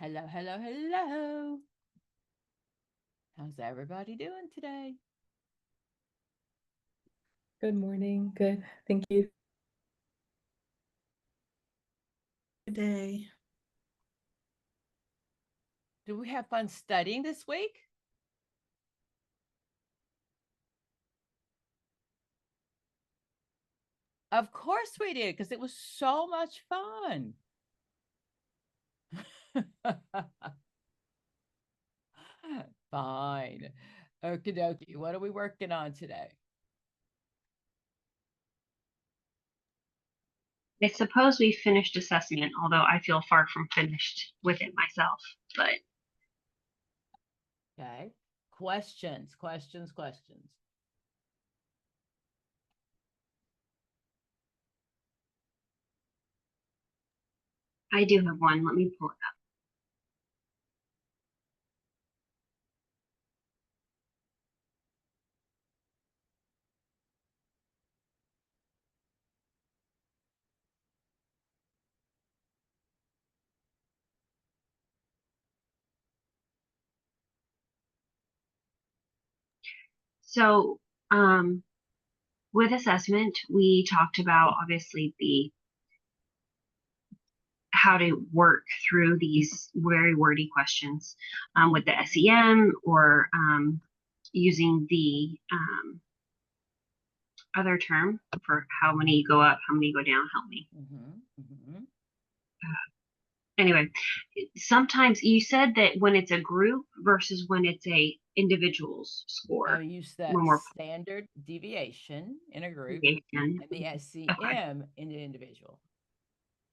Hello, hello, hello. How's everybody doing today? Good morning. Good. Thank you. Good day. Did we have fun studying this week? Of course we did, because it was so much fun. Fine. Okie dokie. What are we working on today? I suppose we finished assessment, although I feel far from finished with it myself. But Okay. Questions. I do have one. Let me pull it up. So, with assessment, we talked about obviously how to work through these very wordy questions with the SEM or using the other term for how many go up, how many go down. Help me. Anyway, sometimes you said that when it's a group versus when it's a individual's score. I use that standard deviation in a group and the SEM in the individual.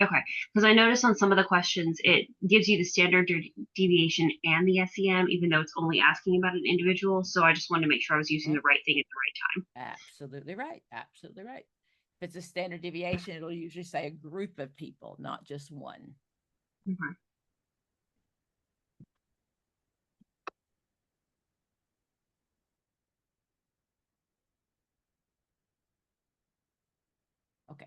Okay, because I noticed on some of the questions, it gives you the standard deviation and the SEM, even though it's only asking about an individual. So I just wanted to make sure I was using the right thing at the right time. Absolutely right. Absolutely right. If it's a standard deviation, it'll usually say a group of people, not just one. Okay. Okay.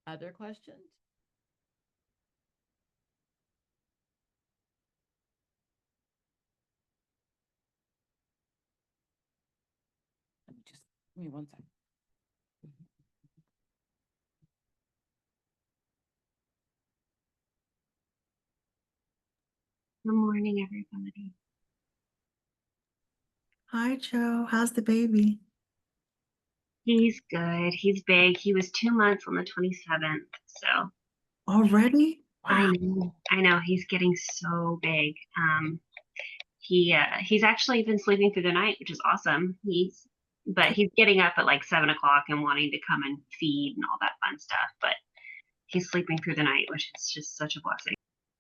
Other questions? Give me 1 second. Good morning, everybody. Hi, Joe. How's the baby? He's good. He's big. He was 2 months on the 27th. So already? Wow. I know. He's getting so big. He's actually been sleeping through the night, which is awesome. But he's getting up at like 7 o'clock and wanting to come and feed and all that fun stuff. But he's sleeping through the night, which is just such a blessing.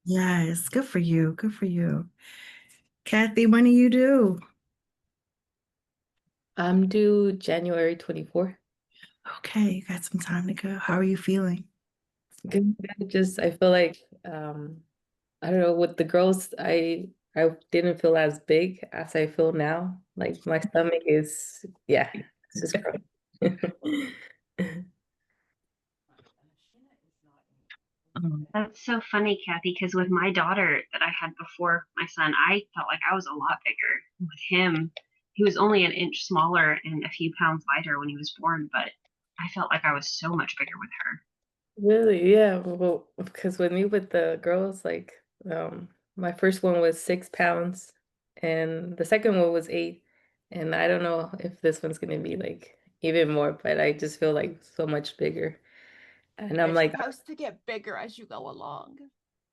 Yes, good for you. Good for you. Kathy, when are you due? I'm due January 24th. Okay, you got some time to go. How are you feeling? Good. I feel like I don't know, with the girls, I didn't feel as big as I feel now. Like my stomach is, yeah, it's just growing. That's so funny, Kathy, because with my daughter that I had before my son, I felt like I was a lot bigger. With him, he was only an inch smaller and a few pounds lighter when he was born, but I felt like I was so much bigger with her. Really? Yeah. Well, because with me with the girls, like my first one was 6 pounds and the second one was 8. And I don't know if this one's gonna be like even more, but I just feel like so much bigger. And I'm like supposed to get bigger as you go along.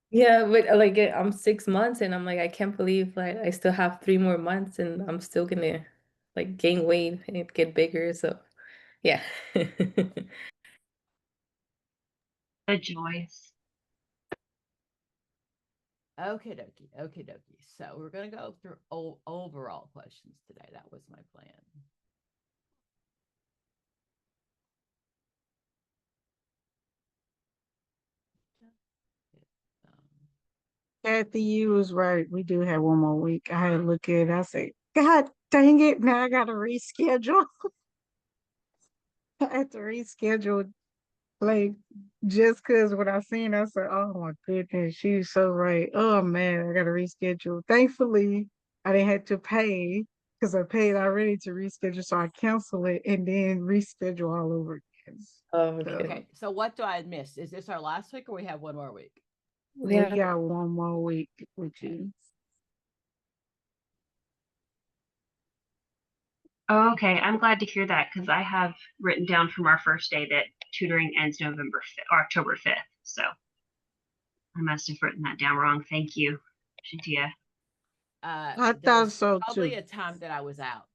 Yeah, but like I'm 6 months and I'm like, I can't believe like I still have 3 more months and I'm still gonna like gain weight and get bigger. So yeah. The joys. Okay, dokie. So we're going to go through overall questions today. That was my plan. Kathy, you was right. We do have one more week. I had to look at it. I said, God dang it. Now I got to reschedule. I had to reschedule, like, just cause when I seen, I said, "Oh my goodness, she's so right." Oh man, I gotta reschedule. Thankfully, I didn't have to pay because I paid already to reschedule, so I cancel it and then reschedule all over again. Oh, So okay. Okay, so what do I miss? Is this our last week or we have one more week? we Yeah. got one more week with you. Oh, okay, I'm glad to hear that because I have written down from our first day that tutoring ends November 5th or October 5th. So I must have written that down wrong. Thank you, Shantia. I There thought was so probably too. a time that I was out.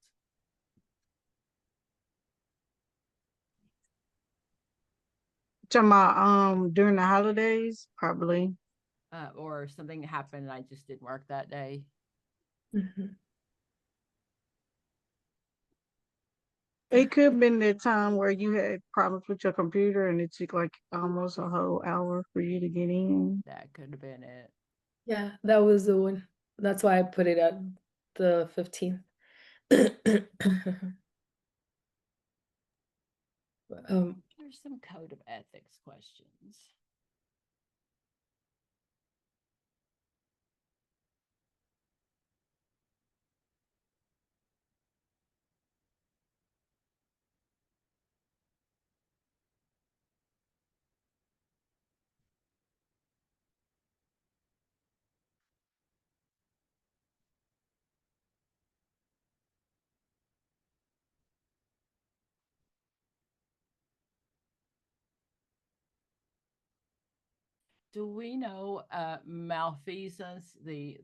Talking about during the holidays, probably. Or something happened and I just didn't work that day. Mhm. It could have been the time where you had problems with your computer and it took like almost a whole hour for you to get in. That could have been it. Yeah, that was the one. That's why I put it at the 15th. There's some code of ethics questions. Do we know malfeasance, the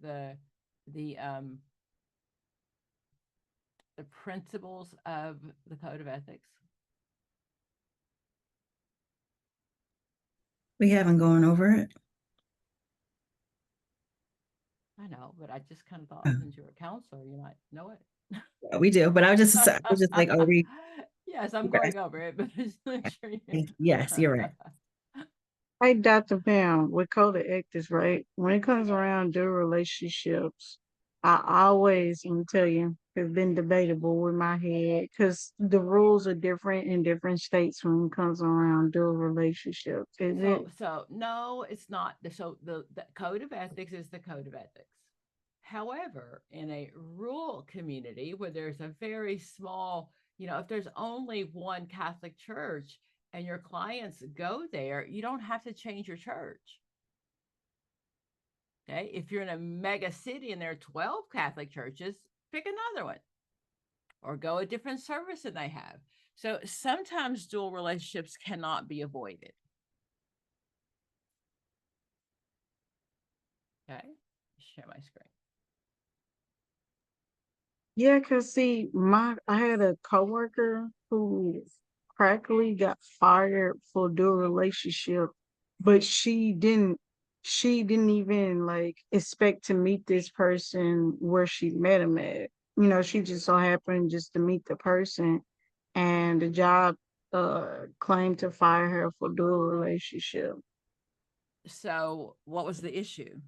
the principles of the code of ethics? We haven't gone over it. I know, but I just kind of thought Oh. since you're a counselor, you might know it. Yeah, we do, but I was just like, are we? Yes, I'm Okay. going over it, but just make sure you. Yes, you're right. Hey, Dr. Pam, with code of ethics, right? When it comes around to relationships, I always, let me tell you, it's been debatable with my head because the rules are different in different states when it comes around dual relationships. Is it? So no, it's not. So the code of ethics is the code of ethics. However, in a rural community where there's a very small, if there's only one Catholic church and your clients go there, you don't have to change your church. Okay. If you're in a mega city and there are 12 Catholic churches, pick another one or go a different service than they have. So sometimes dual relationships cannot be avoided. Okay. Share my screen. Yeah, cause see, I had a coworker who practically got fired for dual relationship, but she didn't even like expect to meet this person where she met him at. She just so happened just to meet the person, and the job claimed to fire her for dual relationship. So what was the issue?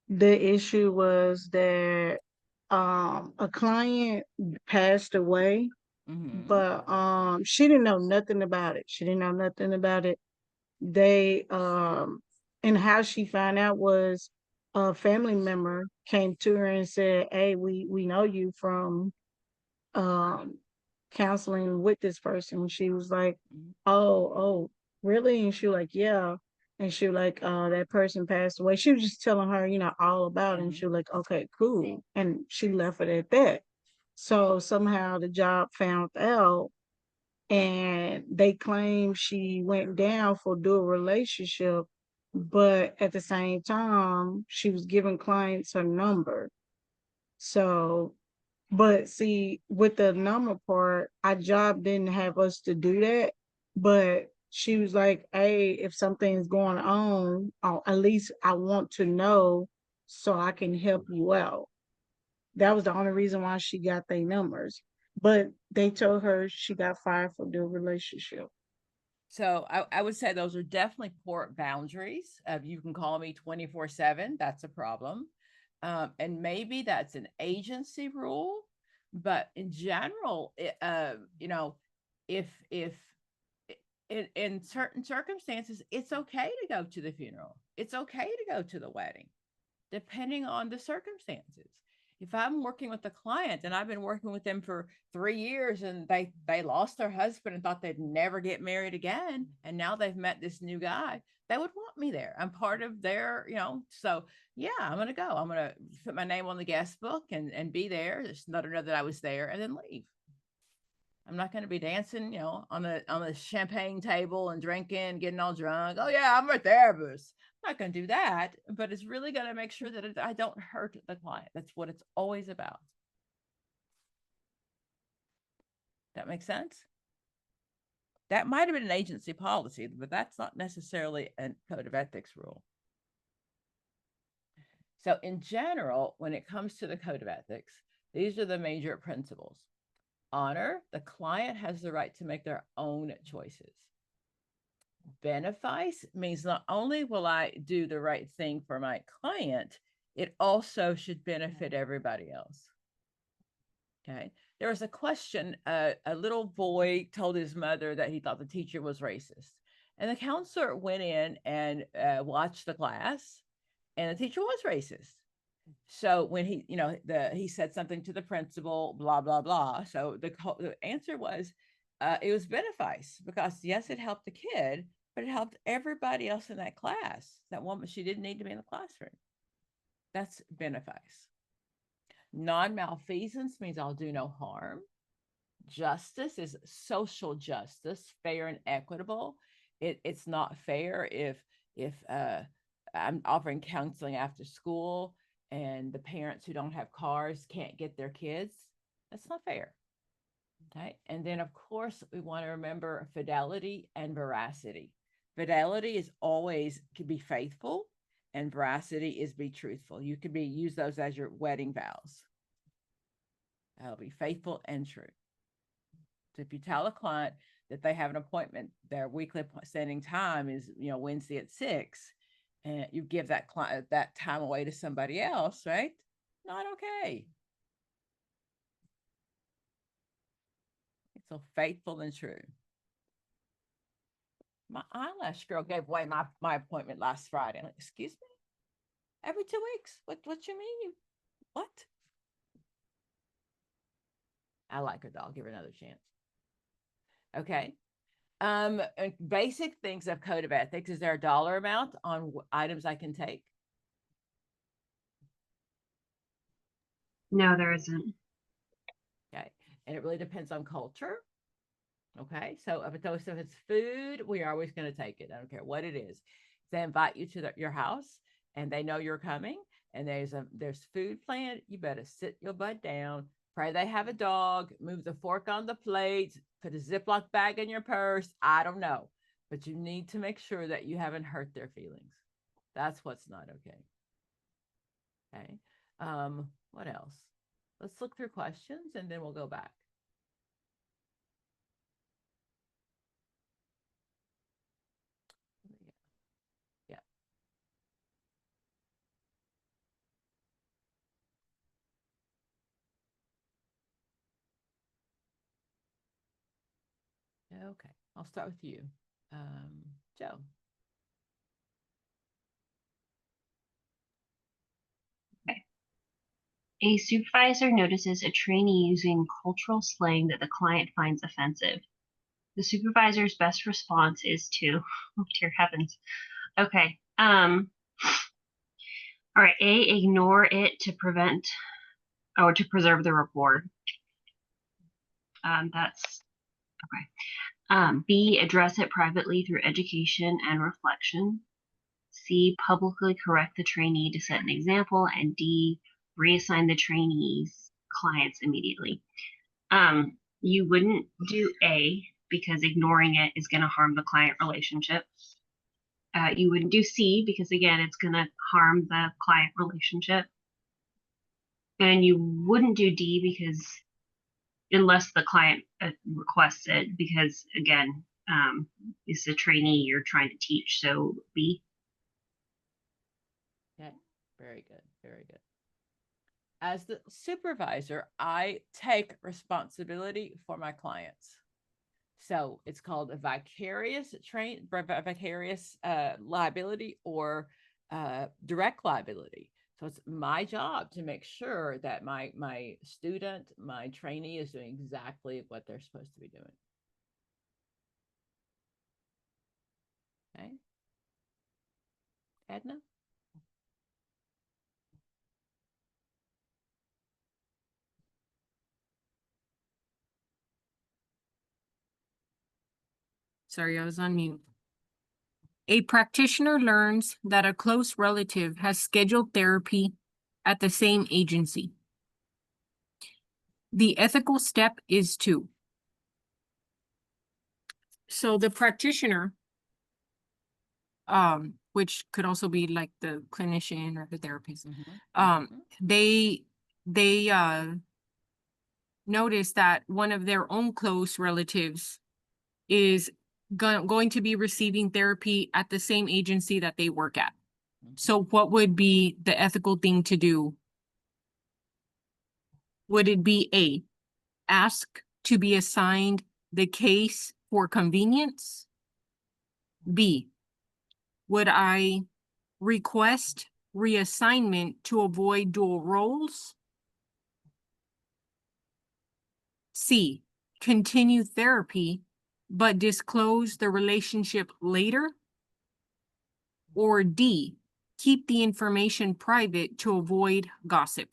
The issue was that a client passed away, but she didn't know nothing about it. She didn't know nothing about it. They and how she found out was a family member came to her and said, "Hey, we know you from um counseling with this person." She was like, "Oh, really?" And she was like, "Yeah." And she was like, that person passed away. She was just telling her, all about it. And she was like, "Okay, cool." And she left it at that. So somehow the job found out, and they claim she went down for dual relationship, but at the same time, she was giving clients her number. So, but see, with the number part, our job didn't have us to do that. But she was like, "Hey, if something's going on, at least I want to know so I can help you out." That was the only reason why she got their numbers. But they told her she got fired for their relationship. So I would say those are definitely poor boundaries. You can call me 24/7. That's a problem. And maybe that's an agency rule, but in general, if in certain circumstances, it's okay to go to the funeral. It's okay to go to the wedding, depending on the circumstances. If I'm working with a client and I've been working with them for 3 years and they lost their husband and thought they'd never get married again, and now they've met this new guy, they would want me there. I'm part of their, so yeah, I'm going to go. I'm going to put my name on the guest book and be there. Just let her know that I was there and then leave. I'm not going to be dancing, on the champagne table and drinking, getting all drunk. Oh yeah, I'm a therapist. I'm not going to do that, but it's really going to make sure that I don't hurt the client. That's what it's always about. That makes sense? That might have been an agency policy, but that's not necessarily a code of ethics rule. So in general, when it comes to the code of ethics, these are the major principles. Honor, the client has the right to make their own choices. Benefice means not only will I do the right thing for my client, it also should benefit everybody else. Okay. There was a question, a little boy told his mother that he thought the teacher was racist. And the counselor went in and watched the class, and the teacher was racist. So when he, he said something to the principal, blah, blah, blah. So the answer was, it was benefice, because yes, it helped the kid, but it helped everybody else in that class. That woman, she didn't need to be in the classroom. That's benefice. Non-malfeasance means I'll do no harm. Justice is social justice, fair and equitable. It's not fair if I'm offering counseling after school and the parents who don't have cars can't get their kids. That's not fair. Okay. And then of course we want to remember fidelity and veracity. Fidelity is always to be faithful, and veracity is be truthful. You could use those as your wedding vows. I'll be faithful and true. So if you tell a client that they have an appointment, their weekly standing time is, Wednesday at 6, and you give that client that time away to somebody else, right? Not okay. So faithful and true. My eyelash girl gave away my appointment last Friday. I'm like, excuse me? Every 2 weeks? What you mean? What? I like her though. I'll give her another chance. Okay. Basic things of code of ethics. Is there a dollar amount on items I can take? No, there isn't. Okay. And it really depends on culture. Okay. So if it's food, we are always going to take it. I don't care what it is. They invite you to your house and they know you're coming, and there's food planned. You better sit your butt down. Pray they have a dog, move the fork on the plate, put a Ziploc bag in your purse. I don't know, but you need to make sure that you haven't hurt their feelings. That's what's not okay. Okay. What else? Let's look through questions and then we'll go back. Yeah. Okay. I'll start with you. Joe. Okay. A supervisor notices a trainee using cultural slang that the client finds offensive. The supervisor's best response is to, oh dear heavens. Okay. All right. A, ignore it to prevent or to preserve the rapport. That's okay. B, address it privately through education and reflection. C, publicly correct the trainee to set an example. And D, reassign the trainee's clients immediately. You wouldn't do A because ignoring it is going to harm the client relationship. You wouldn't do C because, again, it's going to harm the client relationship. And you wouldn't do D because, unless the client requests it, because, again, it's a trainee you're trying to teach. So B. Okay, very good, very good. As the supervisor, I take responsibility for my clients. So it's called a vicarious liability or direct liability. So it's my job to make sure that my student, my trainee is doing exactly what they're supposed to be doing. Okay. Edna? Sorry, I was on mute. A practitioner learns that a close relative has scheduled therapy at the same agency. The ethical step is to. So the practitioner, which could also be like the clinician or the therapist, they notice that one of their own close relatives is going to be receiving therapy at the same agency that they work at. So what would be the ethical thing to do? Would it be A, ask to be assigned the case for convenience? B, would I request reassignment to avoid dual roles? C, continue therapy, but disclose the relationship later? Or D, keep the information private to avoid gossip?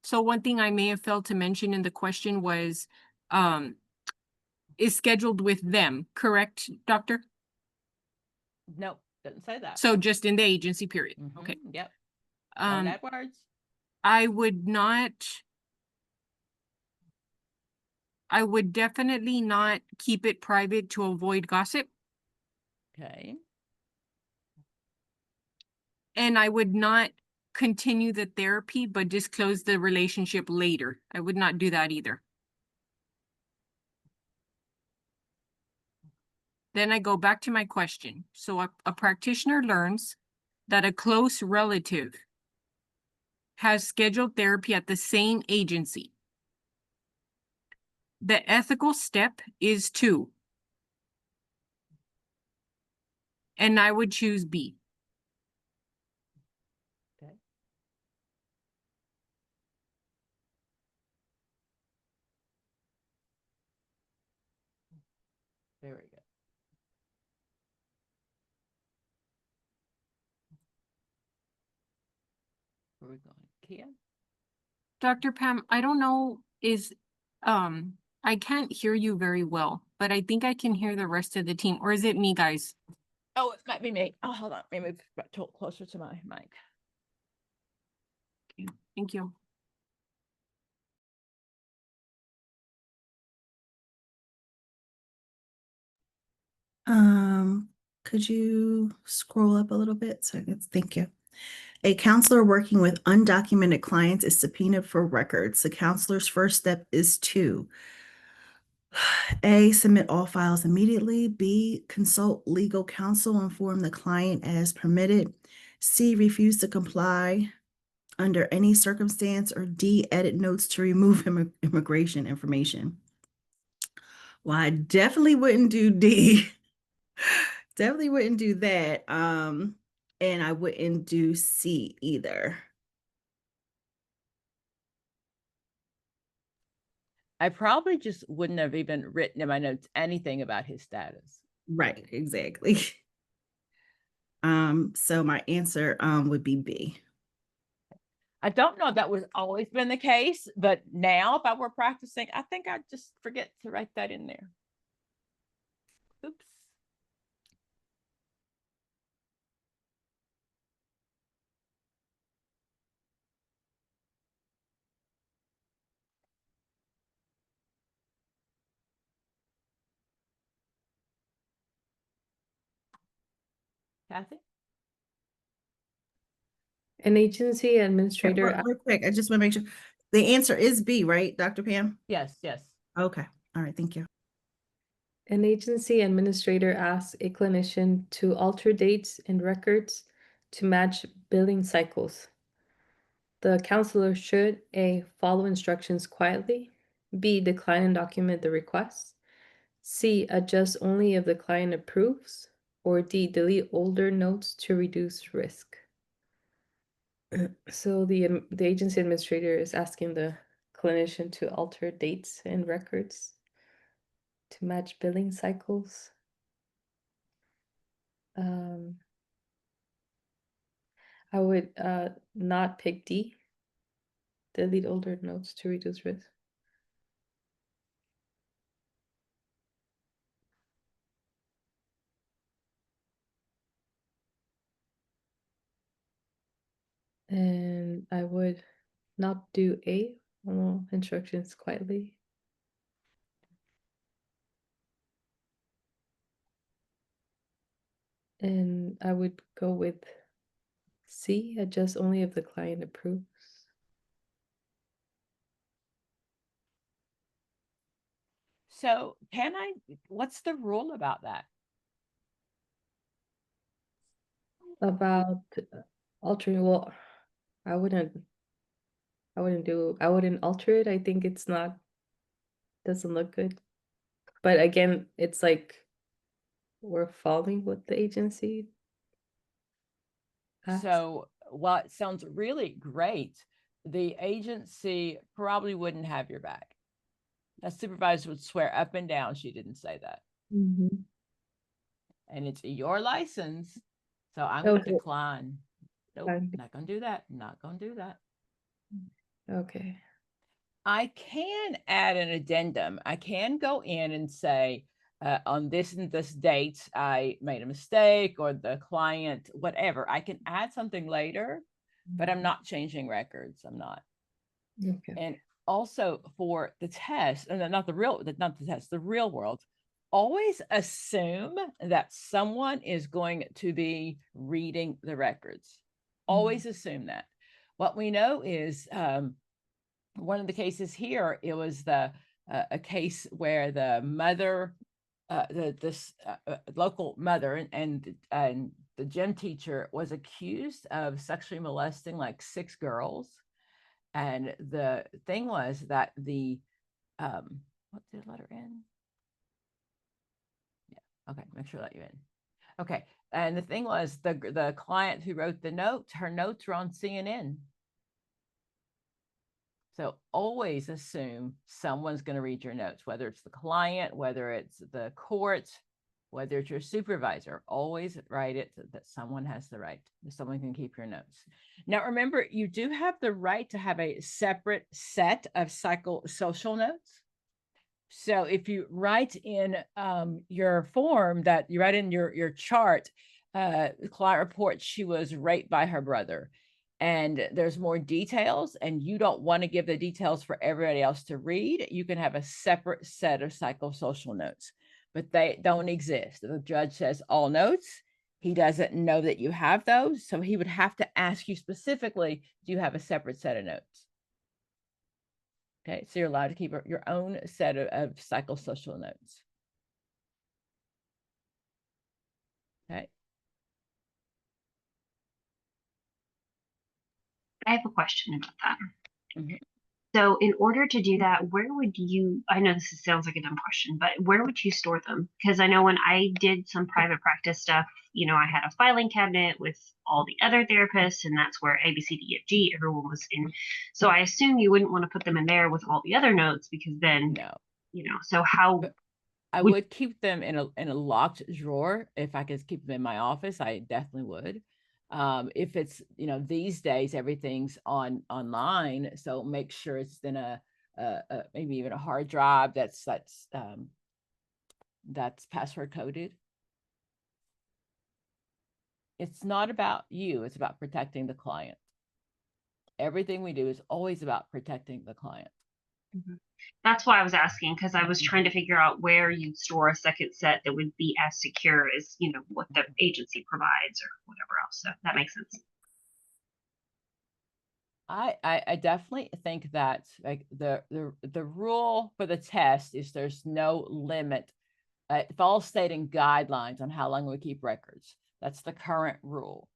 So one thing I may have failed to mention in the question was, is scheduled with them, correct, doctor? Nope, doesn't say that. So just in the agency period, okay. Yep. Don't add words. I would definitely not keep it private to avoid gossip. Okay. And I would not continue the therapy, but disclose the relationship later. I would not do that either. Then I go back to my question. So a practitioner learns that a close relative has scheduled therapy at the same agency. The ethical step is to, and I would choose B. Okay. Very good. Where are we going? Kia? Dr. Pam, I don't know, I can't hear you very well, but I think I can hear the rest of the team, or is it me, guys? Oh, it might be me. Oh, hold on. Let me move closer to my mic. Thank you. Could you scroll up a little bit? So thank you. A counselor working with undocumented clients is subpoenaed for records. The counselor's first step is to A, submit all files immediately. B, consult legal counsel, inform the client as permitted. C, refuse to comply under any circumstance. Or D, edit notes to remove immigration information. Well, I definitely wouldn't do D. Definitely wouldn't do that. And I wouldn't do C either. I probably just wouldn't have even written in my notes anything about his status. Right, exactly. So my answer would be B. I don't know if that was always been the case, but now if I were practicing, I think I'd just forget to write that in there. Oops. Kathy? An agency administrator. Real quick, I just want to make sure the answer is B, right, Dr. Pam? Yes, yes. Okay. All right. Thank you. An agency administrator asks a clinician to alter dates and records to match billing cycles. The counselor should A, follow instructions quietly, B, decline and document the request. C, adjust only if the client approves. Or D, delete older notes to reduce risk. So the agency administrator is asking the clinician to alter dates and records to match billing cycles. I would not pick D, delete older notes to reduce risk. And I would not do A, follow instructions quietly. And I would go with C, adjust only if the client approves. So what's the rule about that? About altering, well, I wouldn't alter it. I think it's not, doesn't look good. But again, it's like we're following what the agency asked. So while it sounds really great, the agency probably wouldn't have your back. A supervisor would swear up and down she didn't say that. Mhm. And it's your license. So I'm going to Okay. decline. Nope, Fine. not going to do that. Not going to do that. Okay. I can add an addendum. I can go in and say, on this and this date, I made a mistake, or the client, whatever. I can add something later, but I'm not changing records. I'm not. Okay. And also for the test, and not the test, the real world, always assume that someone is going to be reading the records. Always assume that. What we know is, one of the cases here, it was a case where the mother, this local mother and the gym teacher was accused of sexually molesting like 6 girls. And the thing was that the, what did it let her in? Yeah, okay, make sure that you in. Okay, and the thing was the client who wrote the note, her notes were on CNN. So always assume someone's going to read your notes, whether it's the client, whether it's the court, whether it's your supervisor. Always write it that someone has the right, someone can keep your notes. Now, remember, you do have the right to have a separate set of psychosocial notes. So if you write in your form, that you write in your chart, the client reports she was raped by her brother, and there's more details, and you don't want to give the details for everybody else to read, you can have a separate set of psychosocial notes, but they don't exist. The judge says all notes. He doesn't know that you have those, so he would have to ask you specifically, do you have a separate set of notes? Okay, so you're allowed to keep your own set of psychosocial notes. Okay. I have a question about that. Mhm. So in order to do that, where would you, I know this sounds like a dumb question, but where would you store them? Because I know when I did some private practice stuff, I had a filing cabinet with all the other therapists, and that's where A, B, C, D, F, G, everyone was in. So I assume you wouldn't want to put them in there with all the other notes, because then, No, so how but I would keep them in a locked drawer. If I could keep them in my office, I definitely would. If it's, these days everything's online, so make sure it's in a maybe even a hard drive that's password coded. It's not about you, it's about protecting the client. Everything we do is always about protecting the client. That's why I was asking, because I was trying to figure out where you store a second set that would be as secure as, what the agency provides or whatever else. So that makes sense. I definitely think that, like, the rule for the test is there's no limit. It follows stating guidelines on how long we keep records. That's the current rule.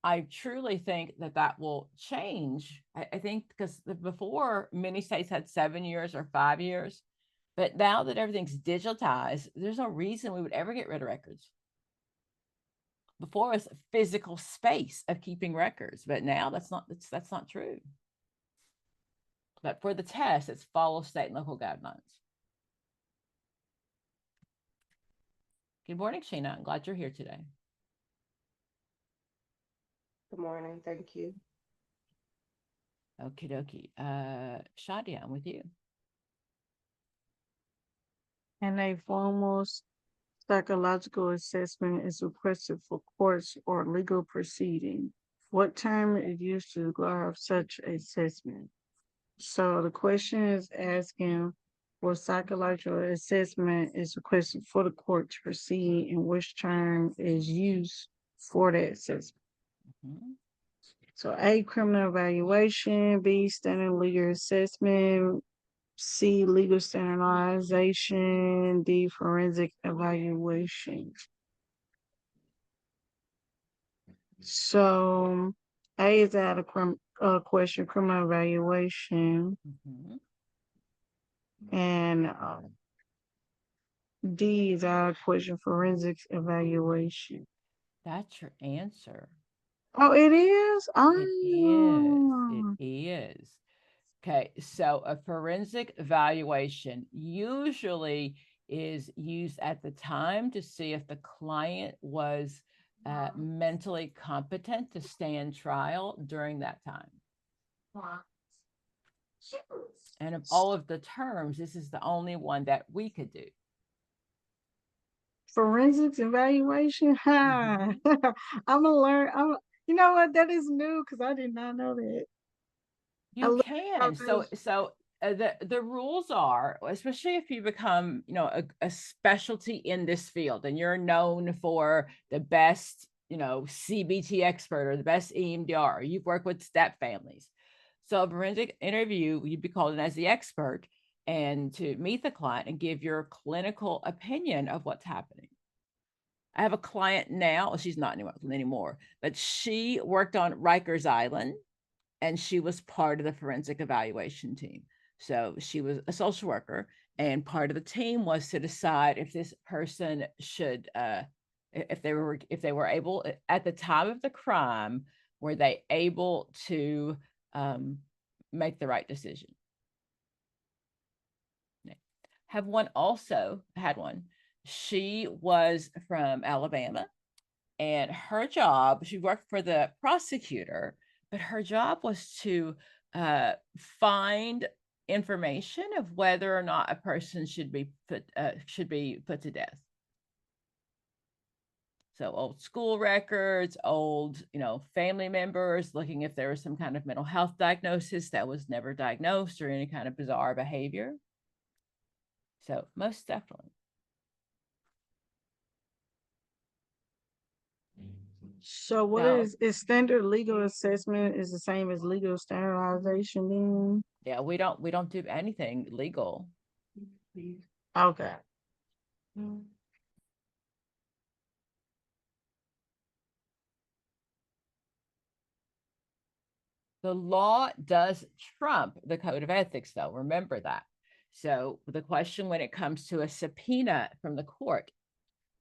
I truly think that that will change. I think because before many states had 7 years or 5 years, but now that everything's digitized, there's no reason we would ever get rid of records. Before it was a physical space of keeping records, but now that's not true. But for the test, it's follow state and local guidelines. Good morning, Sheena. I'm glad you're here today. Good morning. Thank you. Okie dokie. Shadia, I'm with you. And a formal psychological assessment is requested for courts or legal proceeding. What term is used to describe such assessment? So the question is asking what psychological assessment is requested for the court to proceed and which term is used for that assessment. Mm-hmm. So A, criminal evaluation, B, standard legal assessment, C, legal standardization, D, forensic evaluation. So A is out of question, criminal evaluation, Mm-hmm. and D is out of question, forensics evaluation. That's your answer. Oh, it is? It is. Okay, so a forensic evaluation usually is used at the time to see if the client was mentally competent to stand trial during that time. And of all of the terms, this is the only one that we could do. Forensics evaluation? Huh. I'm gonna learn. You know what? That is new because I did not know that. You can. So the rules are, especially if you become, a specialty in this field and you're known for the best, CBT expert or the best EMDR, or you've worked with step families. So a forensic interview, you'd be called in as the expert and to meet the client and give your clinical opinion of what's happening. I have a client now, well, she's not anymore, but she worked on Rikers Island and she was part of the forensic evaluation team. So she was a social worker, and part of the team was to decide if this person should, if they were able at the time of the crime, were they able to make the right decision. Have one also had one. She was from Alabama, and her job, she worked for the prosecutor, but her job was to find information of whether or not a person should be put to death. So old school records, old, family members, looking if there was some kind of mental health diagnosis that was never diagnosed or any kind of bizarre behavior. So most definitely. So what is standard legal assessment is the same as legal standardization then? Yeah, we don't do anything legal. Okay. The law does trump the code of ethics, though. Remember that. So the question when it comes to a subpoena from the court,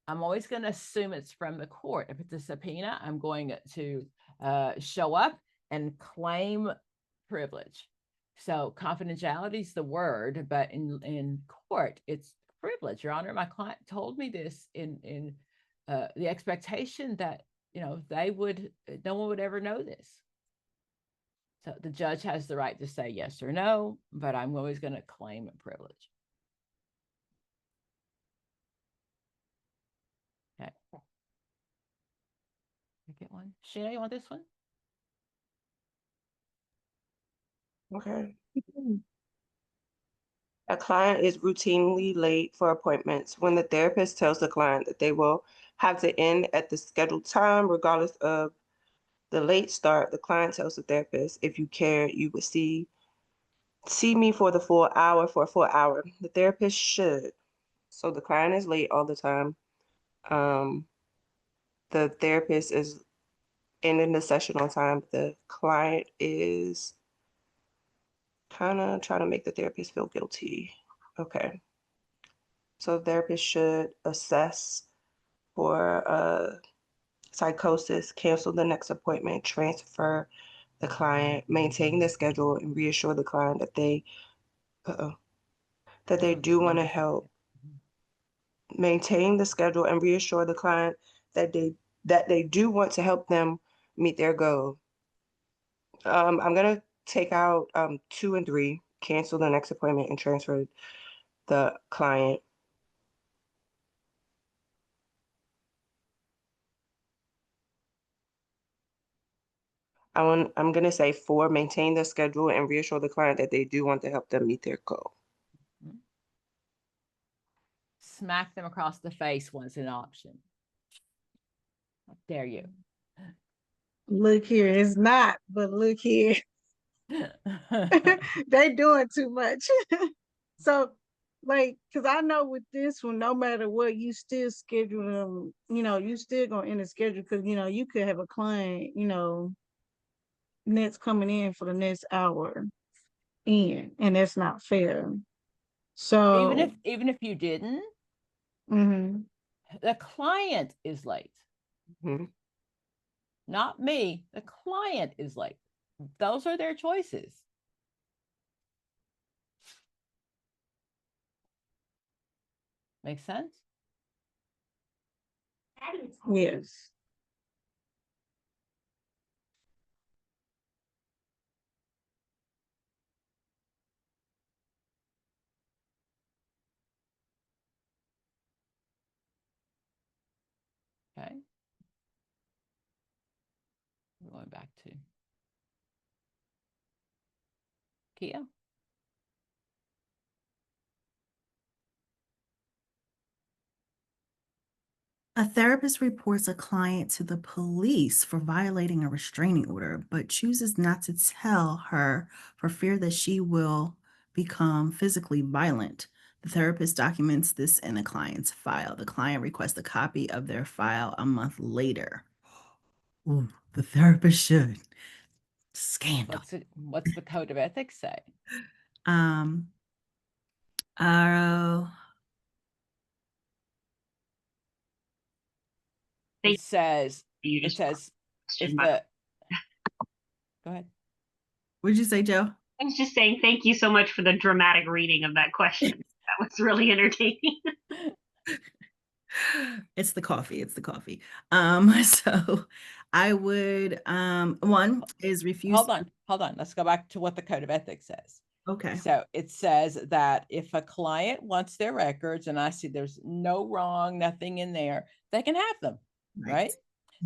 I'm always going to assume it's from the court. If it's a subpoena, I'm going to show up and claim privilege. So confidentiality is the word, but in court, it's privilege. Your Honor, my client told me this in the expectation that, no one would ever know this. So the judge has the right to say yes or no, but I'm always going to claim a privilege. Okay. Get one. Sheena, you want this one? Okay. A client is routinely late for appointments. When the therapist tells the client that they will have to end at the scheduled time, regardless of the late start, the client tells the therapist, if you care, you would see me for a full hour. The therapist should. So the client is late all the time. The therapist is ending the session on time. The client is kind of trying to make the therapist feel guilty. Okay. So the therapist should assess for psychosis, cancel the next appointment, transfer the client, maintain the schedule, and reassure the client that they do want to help. Maintain the schedule and reassure the client that they do want to help them meet their goal. I'm gonna take out 2 and 3, cancel the next appointment and transfer the client. I'm gonna say 4, maintain the schedule and reassure the client that they do want to help them meet their goal. Smack them across the face was an option. How dare you? Look here, it's not, but look here. They doing too much. So, like, because I know with this one, no matter what, you still schedule them, you still gonna end the schedule because, you could have a client, next coming in for the next hour in, and that's not fair. So even if you didn't, mhm. the client is late. Mm-hmm. Not me. The client is late. Those are their choices. Make sense? Yes. Okay. We're going back to Kia. A therapist reports a client to the police for violating a restraining order, but chooses not to tell her for fear that she will become physically violent. The therapist documents this in the client's file. The client requests a copy of their file a month later. Ooh, the therapist should. Scandal. What's the code of ethics say? It says if the go ahead. What did you say, Joe? I was just saying thank you so much for the dramatic reading of that question. That was really entertaining. It's the coffee. It's the coffee. So I would one is refuse. Hold on. Let's go back to what the code of ethics says. Okay. So it says that if a client wants their records and I see there's no wrong, nothing in there, they can have them, right?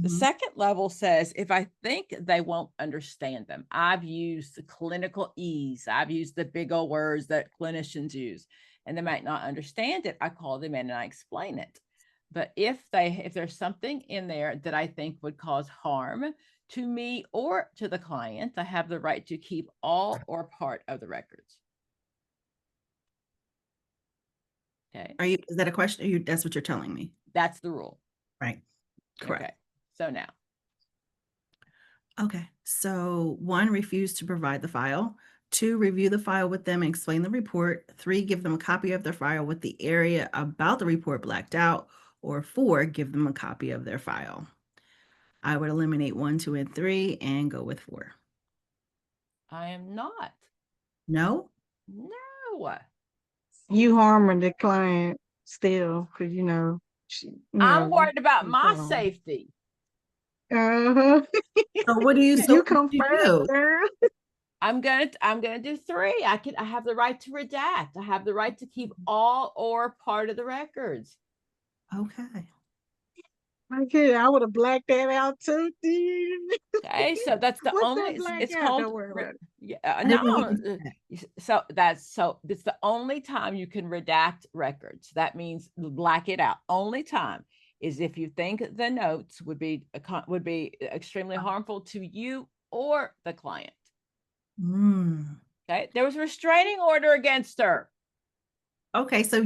The second level says, if I think they won't understand them, I've used the clinical ease. I've used the big old words that clinicians use, and they might not understand it. I call them in and I explain it. But if there's something in there that I think would cause harm to me or to the client, I have the right to keep all or part of the records. Okay. Is that a question? That's what you're telling me. That's the rule. Right. Correct. Okay. So now. Okay. So 1, refuse to provide the file. 2, review the file with them and explain the report. 3, give them a copy of their file with the area about the report blacked out. Or 4, give them a copy of their file. I would eliminate 1, 2, and 3 and go with 4. I am not. No? No. You harming the client still, because I'm worried about my safety. Uh-huh. So what do you You come first, girl. I'm gonna do 3. I have the right to redact. I have the right to keep all or part of the records. Okay. Okay, I would have blacked that out too. Okay, so that's the only. It's called. Don't worry about it. Yeah, no. So it's the only time you can redact records. That means black it out. Only time is if you think the notes would be extremely harmful to you or the client. Okay, there was a restraining order against her. Okay, so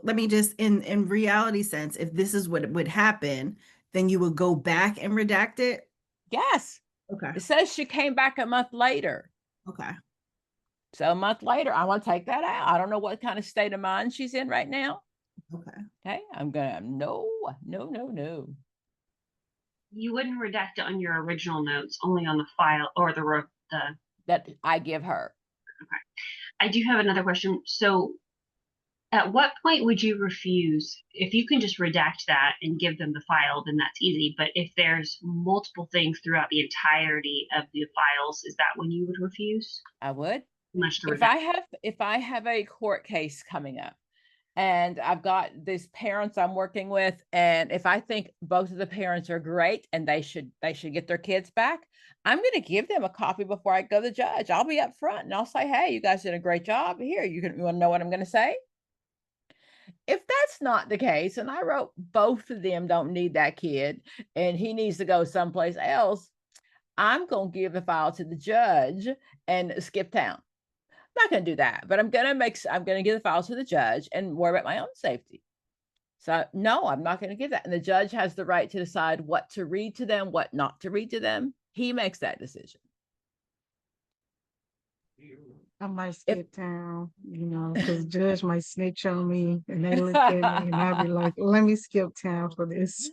let me just in reality sense, if this is what would happen, then you would go back and redact it? Yes. Okay. It says she came back a month later. Okay. So a month later, I want to take that out. I don't know what kind of state of mind she's in right now. Okay. Okay. I'm gonna no. You wouldn't redact it on your original notes, only on the file or the That I give her. Okay. I do have another question. So at what point would you refuse? If you can just redact that and give them the file, then that's easy. But if there's multiple things throughout the entirety of the files, is that when you would refuse? I would. Much to If redact. I have a court case coming up and I've got these parents I'm working with, and if I think both of the parents are great and they should get their kids back, I'm going to give them a copy before I go to the judge. I'll be up front and I'll say, hey, you guys did a great job. Here, you want to know what I'm going to say? If that's not the case, and I wrote both of them don't need that kid and he needs to go someplace else, I'm going to give the file to the judge and skip town. I'm not going to do that, but I'm going to give the file to the judge and worry about my own safety. So no, I'm not going to give that. And the judge has the right to decide what to read to them, what not to read to them. He makes that decision. I might skip town, because judge might snitch on me and they look at me and I'll be like, let me skip town for this.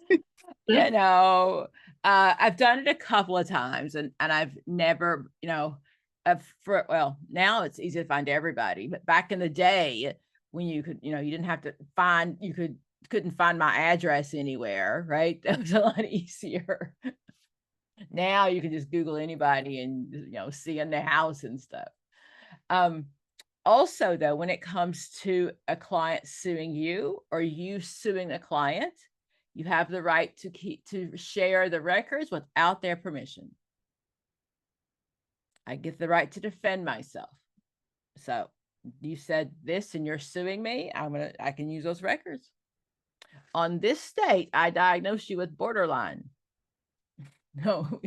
I've done it a couple of times and I've never, now it's easy to find everybody, but back in the day when you could, you didn't have to find, couldn't find my address anywhere, right? That was a lot easier. Now you can just Google anybody and, see in their house and stuff. Also though, when it comes to a client suing you or you suing a client, you have the right to share the records without their permission. I get the right to defend myself. So you said this and you're suing me, I can use those records. On this state, I diagnosed you with borderline. No,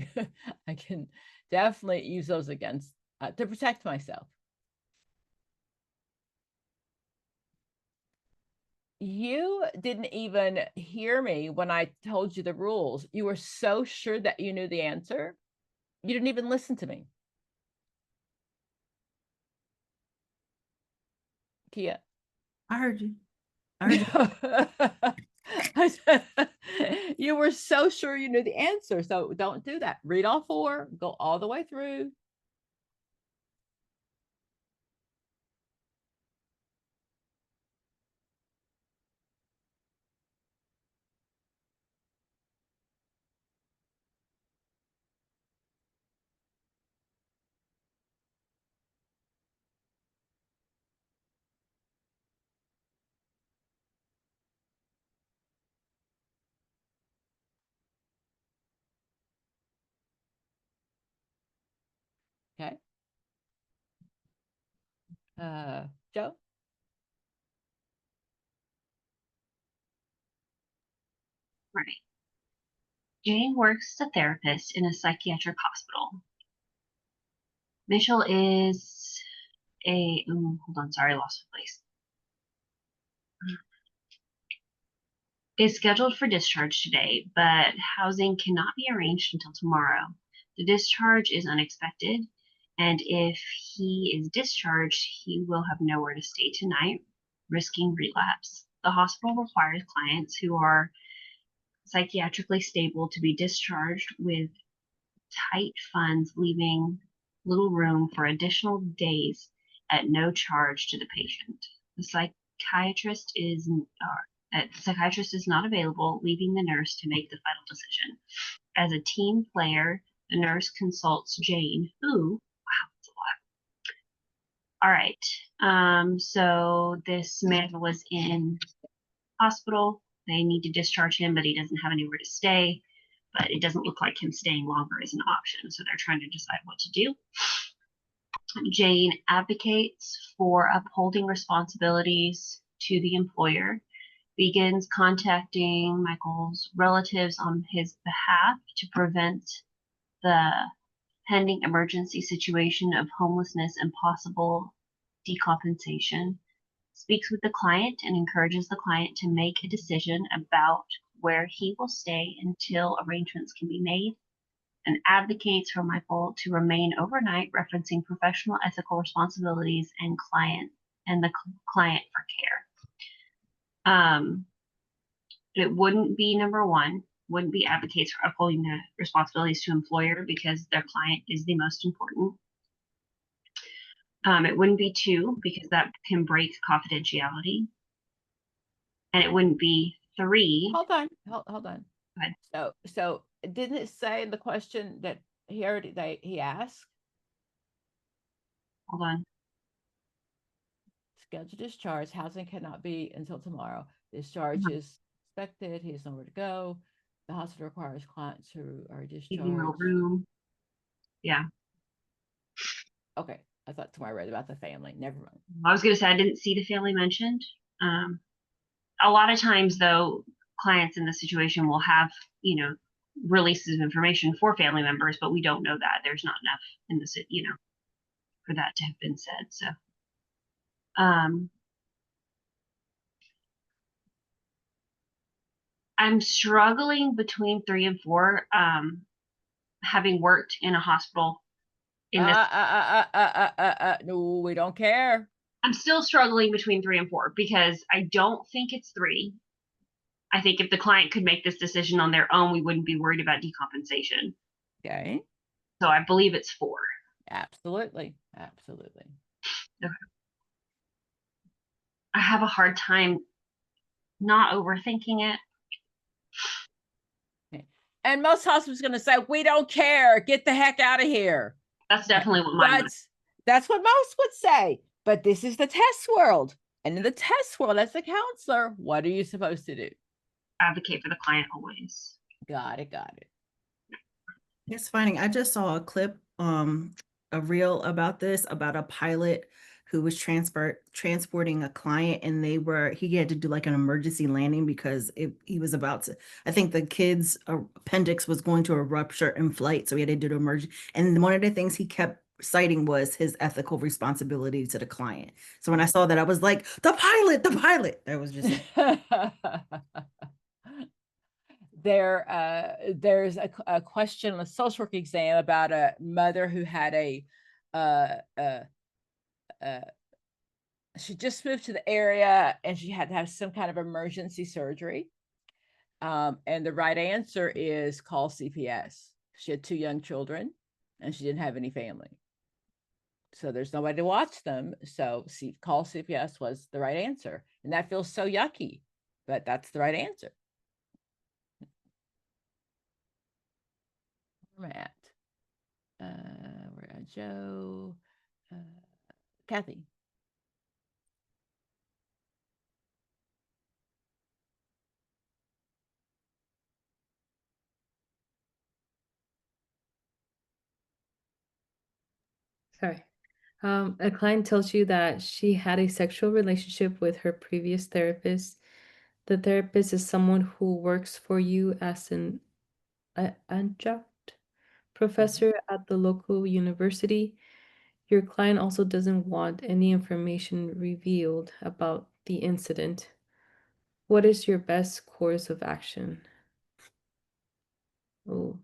I can definitely use those against to protect myself. You didn't even hear me when I told you the rules. You were so sure that you knew the answer. You didn't even listen to me. Kia. I heard you. You were so sure you knew the answer. So don't do that. Read all four, go all the way through. Okay. Joe? Right. Jane works as a therapist in a psychiatric hospital. Mitchell is hold on, sorry, I lost my place. Is scheduled for discharge today, but housing cannot be arranged until tomorrow. The discharge is unexpected, and if he is discharged, he will have nowhere to stay tonight, risking relapse. The hospital requires clients who are psychiatrically stable to be discharged with tight funds, leaving little room for additional days at no charge to the patient. The psychiatrist is not available, leaving the nurse to make the final decision. As a team player, the nurse consults Jane, who, wow, that's a lot. All right. So this man was in hospital. They need to discharge him, but he doesn't have anywhere to stay. But it doesn't look like him staying longer is an option. So they're trying to decide what to do. Jane advocates for upholding responsibilities to the employer, begins contacting Michael's relatives on his behalf to prevent the pending emergency situation of homelessness and possible decompensation, speaks with the client and encourages the client to make a decision about where he will stay until arrangements can be made, and advocates for Michael to remain overnight, referencing professional ethical responsibilities and the client for care. It wouldn't be number one, wouldn't be advocates for upholding the responsibilities to employer because their client is the most important. It wouldn't be two because that can break confidentiality. And it wouldn't be three. Hold on. Go ahead. So didn't it say in the question that he asked? Hold on. Scheduled discharge, housing cannot be until tomorrow. Discharge is expected. He has nowhere to go. The hospital requires clients who are Even no discharged. room. Yeah. Okay. I thought tomorrow I read about the family. Never mind. I was going to say, I didn't see the family mentioned. A lot of times, though, clients in this situation will have, releases of information for family members, but we don't know that. There's not enough in the, for that to have been said. So, I'm struggling between 3 and 4, having worked in a hospital in this. No, we don't care. I'm still struggling between 3 and 4 because I don't think it's 3. I think if the client could make this decision on their own, we wouldn't be worried about decompensation. Okay. So I believe it's 4. Absolutely. Okay. I have a hard time not overthinking it. Okay. And most hospitals are going to say, we don't care. Get the heck out of here. That's definitely what mine would. That's what most would say. But this is the test world. And in the test world, as a counselor, what are you supposed to do? Advocate for the client always. Got it. It's funny. I just saw a clip, a reel about this, about a pilot who was transporting a client, and he had to do like an emergency landing because he was about to, I think the kid's appendix was going to rupture in flight. So he had to do the emergency. And one of the things he kept citing was his ethical responsibility to the client. So when I saw that, I was like, the pilot, that was just there's a question on a social work exam about a mother who had she just moved to the area and she had to have some kind of emergency surgery. And the right answer is call CPS. She had 2 young children and she didn't have any family. So there's nobody to watch them. So call CPS was the right answer. And that feels so yucky, but that's the right answer. Matt, we're at Joe, Kathy. Sorry. A client tells you that she had a sexual relationship with her previous therapist. The therapist is someone who works for you as an adjunct professor at the local university. Your client also doesn't want any information revealed about the incident. What is your best course of action? Oh.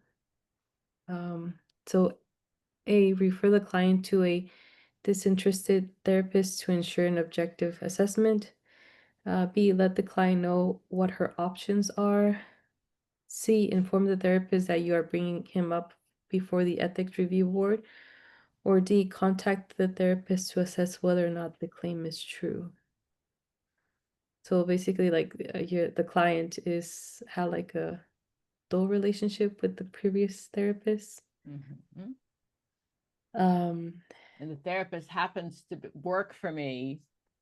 So A, refer the client to a disinterested therapist to ensure an objective assessment. B, let the client know what her options are. C, inform the therapist that you are bringing him up before the ethics review board. Or D, contact the therapist to assess whether or not the claim is true. So basically, like the client had like a dual relationship with the previous therapist. Mm-hmm. And the therapist happens to work for me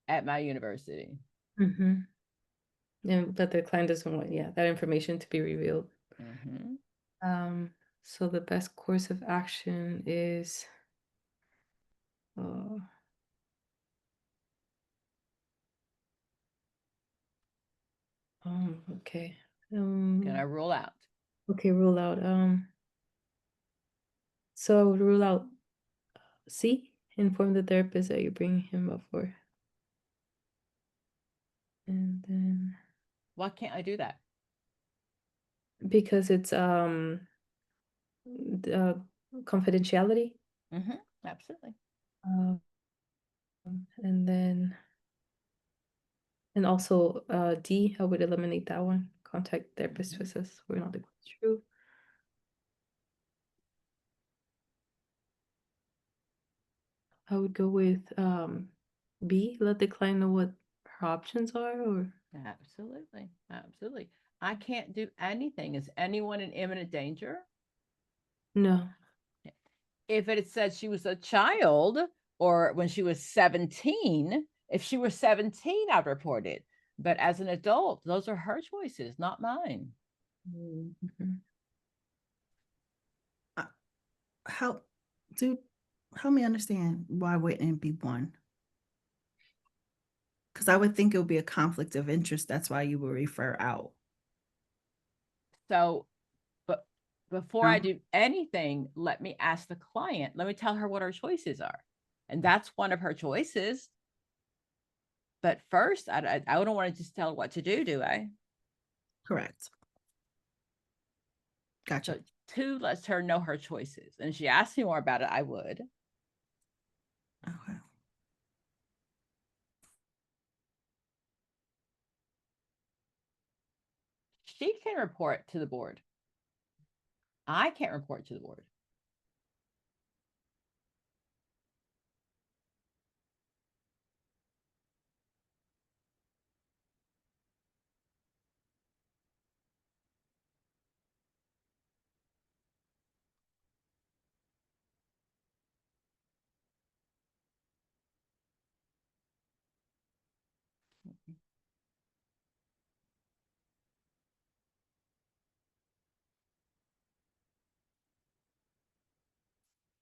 at my university. Mm-hmm. But the client doesn't want, that information to be revealed. Mm-hmm. So the best course of action is okay. Can I rule out? Okay, rule out. So I would rule out C, inform the therapist that you're bringing him up for. And then why can't I do that? Because it's confidentiality. Absolutely. And then, and also D, I would eliminate that one. Contact therapist visits were not true. I would go with B, let the client know what her options are, or Absolutely. Absolutely. I can't do anything. Is anyone in imminent danger? no. If it had said she was a child or when she was 17, if she was 17, I'd report it. But as an adult, those are her choices, not mine. Help me understand why wouldn't it be one? Because I would think it would be a conflict of interest. That's why you would refer out. So, but before I do anything, let me ask the client, let me tell her what her choices are. And that's one of her choices. But first, I don't want to just tell her what to do I? Correct. Gotcha. So 2 lets her know her choices. And if she asks me more about it, I would. Okay. She can report to the board. I can't report to the board.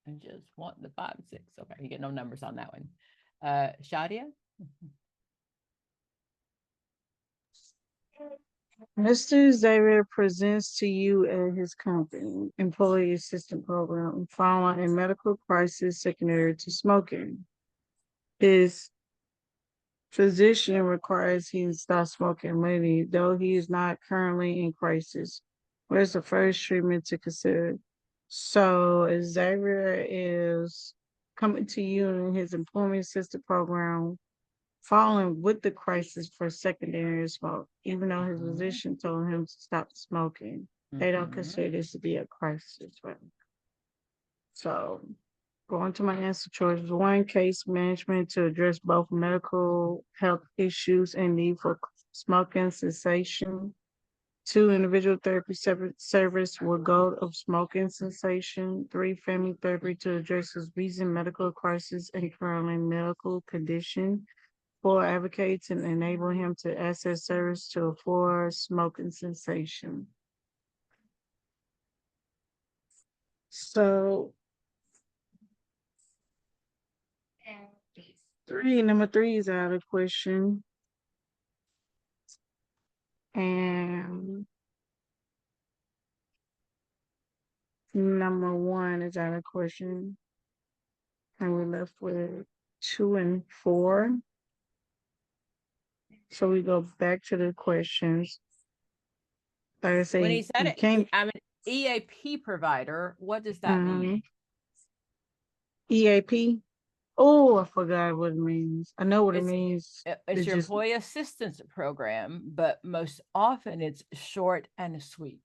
I just want the 5 and 6. Okay, you get no numbers on that one. Shadia? Mr. Xavier presents to you and his company employee assistance program following a medical crisis secondary to smoking. His physician requires he stop smoking immediately, though he is not currently in crisis. Where's the first treatment to consider? So Xavier is coming to you in his employment assistance program following with the crisis for secondary smoke, even though his physician told him to stop smoking. They don't consider this to be a crisis, right? So going to my answer choice, 1, case management to address both medical health issues and need for smoking cessation. 2, individual therapy service with goal of smoking cessation. 3, family therapy to address his recent medical crisis and currently medical condition. 4, advocate to enable him to access service to afford smoking cessation. So number 3 is out of question. And number 1 is out of question. And we're left with 2 and 4. So we go back to the questions. Like I say, When he said can't, I'm an EAP provider, what does that mean? EAP? Oh, I forgot what it means. I know what it means. It's your employee assistance program, but most often it's short and sweet.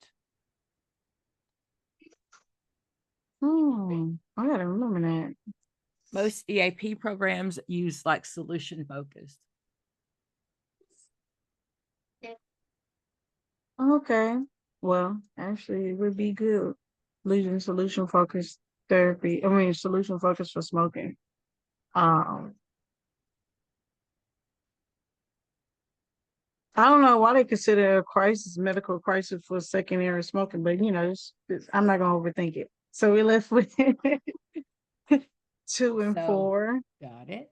I gotta remember that. Most EAP programs use like solution focused. Okay. Well, actually, it would be good. Leading solution focused therapy. I mean, solution focused for smoking. I don't know why they consider a crisis, medical crisis for secondary smoking, but I'm not gonna overthink it. So we left with 2 and 4. Got it.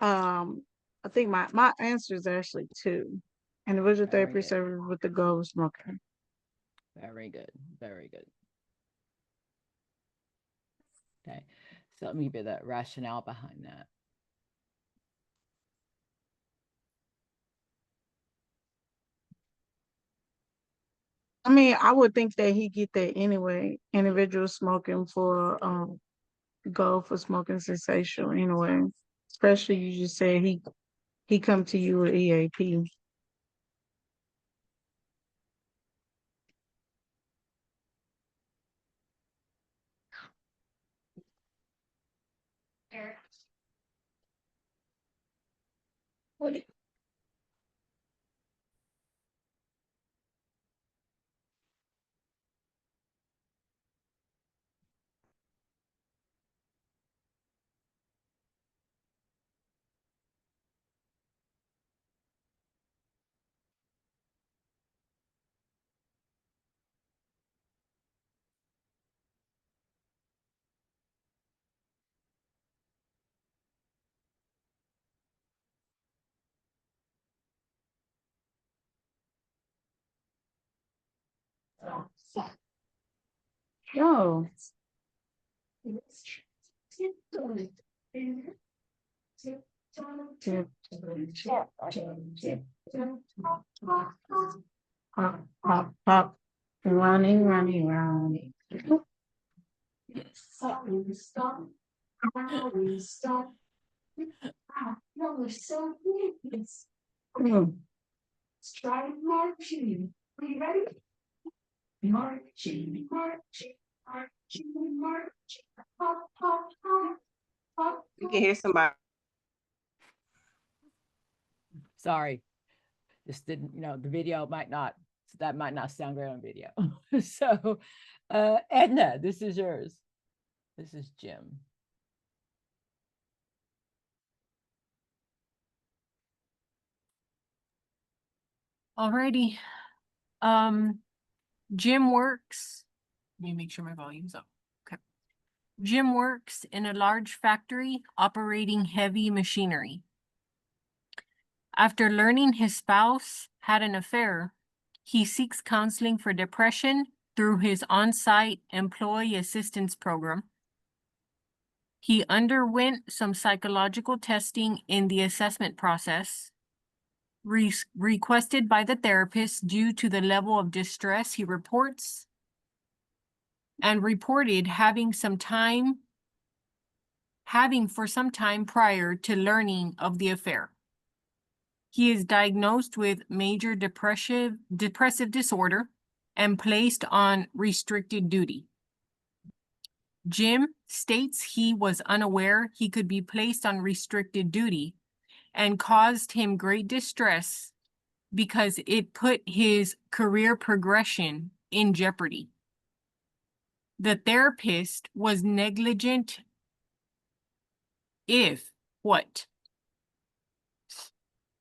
I think my answer is actually 2. Individual therapy service with the goal of smoking. Very good. Very good. Okay. So let me give you the rationale behind that. I mean, I would think that he get that anyway. Individual smoking for go for smoking cessation anyway. Especially you just said he come to you with EAP. No. Hop, hop, hop. Running, running, running. You can hear somebody. Sorry, this didn't, the video might not, that might not sound great on video. So, Edna, this is yours. This is Jim. Alrighty. Jim works. Let me make sure my volume's up. Okay. Jim works in a large factory operating heavy machinery. After learning his spouse had an affair, he seeks counseling for depression through his on-site employee assistance program. He underwent some psychological testing in the assessment process, requested by the therapist due to the level of distress he reports, and reported having for some time prior to learning of the affair. He is diagnosed with major depressive disorder and placed on restricted duty. Jim states he was unaware he could be placed on restricted duty and caused him great distress because it put his career progression in jeopardy. The therapist was negligent if what?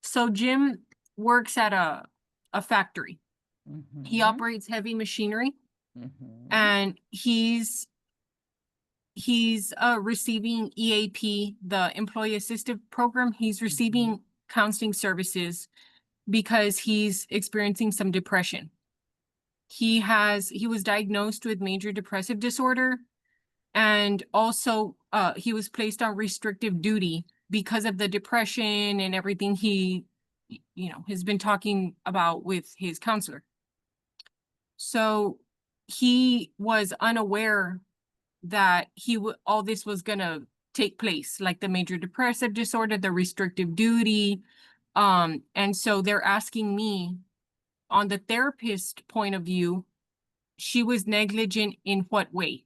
So Jim works at a factory. He operates heavy machinery, and he's receiving EAP, the Employee Assistive Program. He's receiving counseling services because he's experiencing some depression. He was diagnosed with major depressive disorder, and also he was placed on restrictive duty because of the depression and everything he has been talking about with his counselor. So he was unaware that all this was gonna take place, like the major depressive disorder, the restrictive duty. And so they're asking me, on the therapist point of view, she was negligent in what way?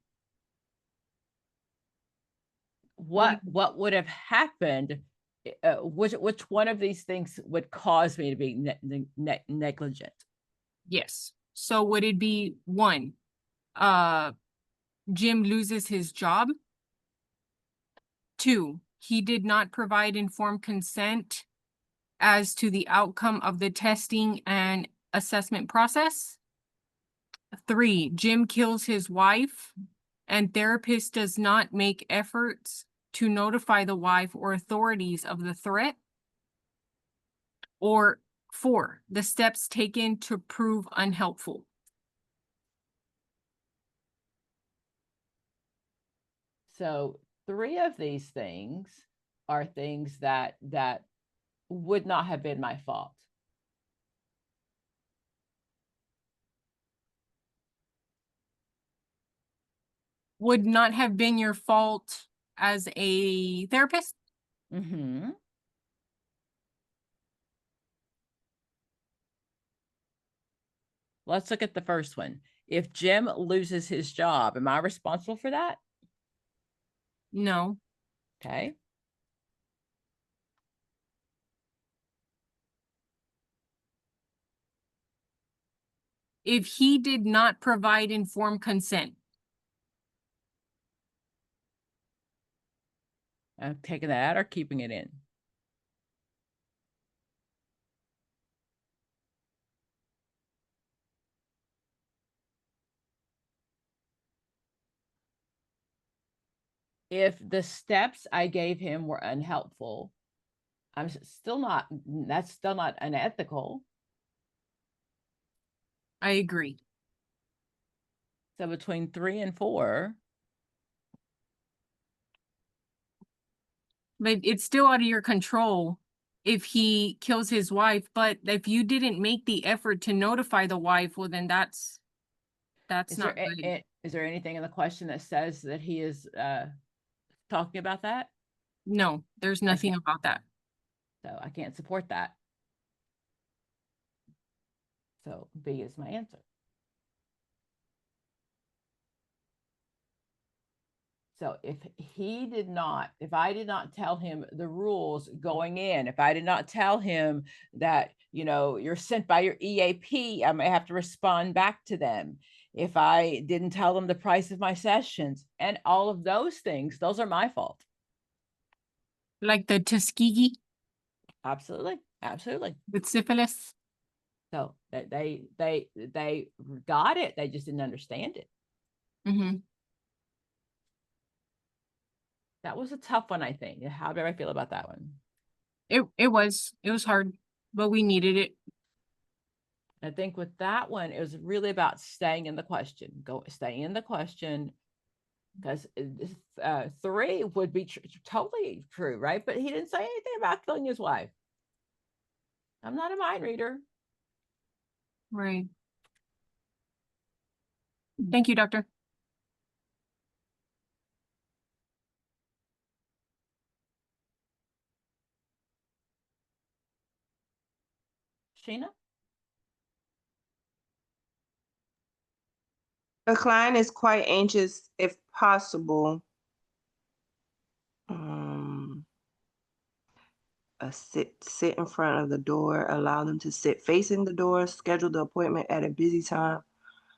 What would have happened? Which one of these things would cause me to be negligent? Yes. So would it be one, Jim loses his job? 2, he did not provide informed consent as to the outcome of the testing and assessment process. 3, Jim kills his wife and therapist does not make efforts to notify the wife or authorities of the threat. Or 4, the steps taken to prove unhelpful. So 3 of these things are things that would not have been my fault. would not have been your fault as a therapist? Mm-hmm. Let's look at the first one. If Jim loses his job, am I responsible for that? No. Okay. If he did not provide informed consent. I'm taking that out or keeping it in? If the steps I gave him were unhelpful, I'm still not, that's still not unethical. I agree. So between 3 and 4. But it's still out of your control if he kills his wife. But if you didn't make the effort to notify the wife, well, then that's not good. Is there anything in the question that says that he is talking about that? No, there's nothing about that. So I can't support that. So B is my answer. So if I did not tell him the rules going in, if I did not tell him that, you're sent by your EAP, I may have to respond back to them. If I didn't tell them the price of my sessions and all of those things, those are my fault. Like the Tuskegee Absolutely. Absolutely. with syphilis. So they got it. They just didn't understand it. Mm-hmm. That was a tough one, I think. How did I feel about that one? It was hard, but we needed it. I think with that one, it was really about staying in the question. Staying in the question, because 3 would be totally true, right? But he didn't say anything about killing his wife. I'm not a mind reader. Right. Thank you, doctor. Sheena? The client is quite anxious if possible. Sit in front of the door, allow them to sit facing the door, schedule the appointment at a busy time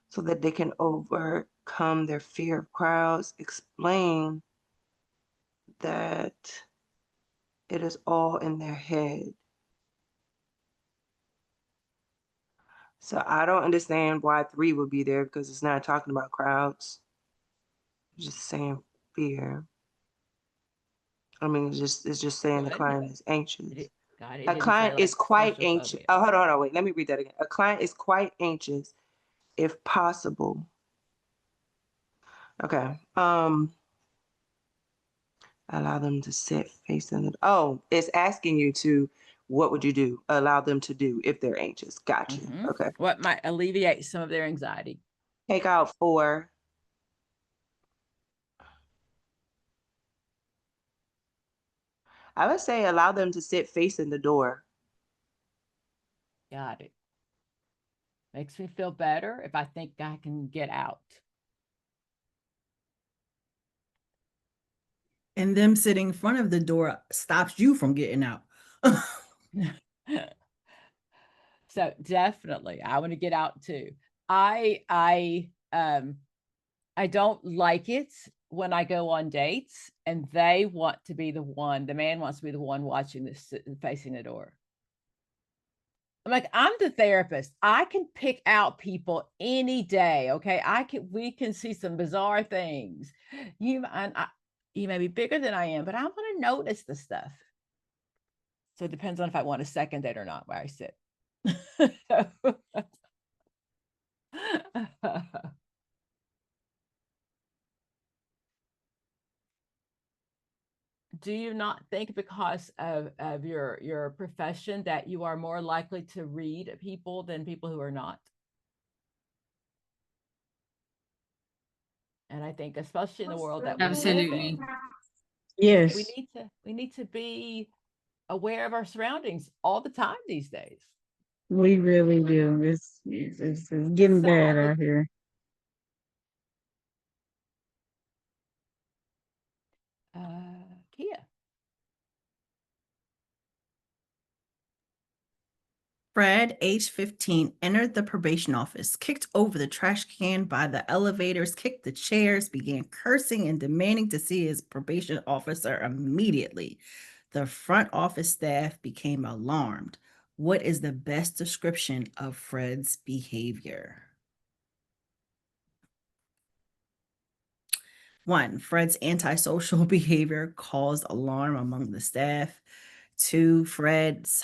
so that they can overcome their fear of crowds, explain that it is all in their head. So I don't understand why 3 would be there because it's not talking about crowds. It's just saying fear. I mean, it's just saying the client is anxious. A client is quite anxious. Oh, hold on, wait. Let me read that again. A client is quite anxious, if possible. Okay. Allow them to sit facing the. Oh, it's asking you to. What would you do? Allow them to do if they're anxious. Gotcha. Okay. What might alleviate some of their anxiety? Take out 4. I would say allow them to sit facing the door. Got it. Makes me feel better if I think I can get out. And them sitting in front of the door stops you from getting out. So definitely, I want to get out too. I don't like it when I go on dates and they want to be the man wants to be the one watching this, facing the door. I'm like, I'm the therapist. I can pick out people any day. Okay. We can see some bizarre things. You may be bigger than I am, but I want to notice the stuff. So it depends on if I want a second date or not where I sit. Do you not think because of your profession that you are more likely to read people than people who are not? And I think, especially in the world that we live Absolutely. in, Yes, we need to be aware of our surroundings all the time these days. we really do. It's getting bad Sad. out here. Kia. Fred, age 15, entered the probation office, kicked over the trash can by the elevators, kicked the chairs, began cursing and demanding to see his probation officer immediately. The front office staff became alarmed. What is the best description of Fred's behavior? 1, Fred's antisocial behavior caused alarm among the staff. 2, Fred was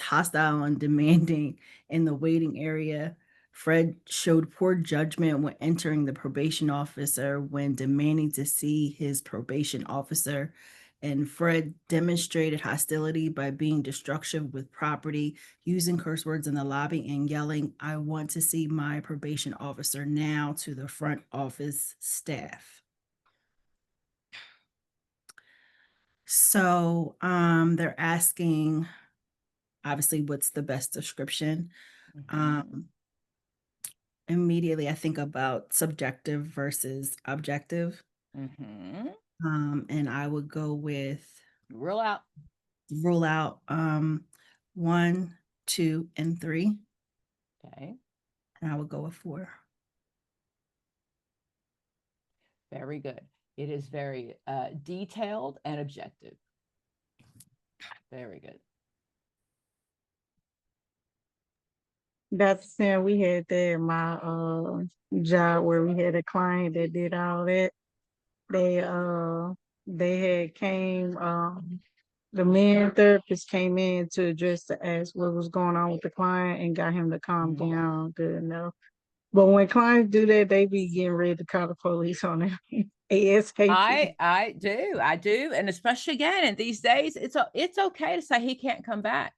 hostile and demanding in the waiting area. Fred showed poor judgment when entering the probation officer when demanding to see his probation officer. And Fred demonstrated hostility by being destructive with property, using curse words in the lobby, and yelling, "I want to see my probation officer now," to the front office staff. So they're asking, obviously, what's the best description? Immediately I think about subjective versus objective. And I would go with Rule out. 1, 2, and 3. Okay. And I would go with 4. Very good. It is very detailed and objective. Very good. That's the thing, we had that in my job where we had a client that did all that. They had came the man therapist came in to address to ask what was going on with the client and got him to calm down good enough. But when clients do that, they be getting ready to call the police on them. ASAP. I do. And especially again, in these days, it's okay to say he can't come back.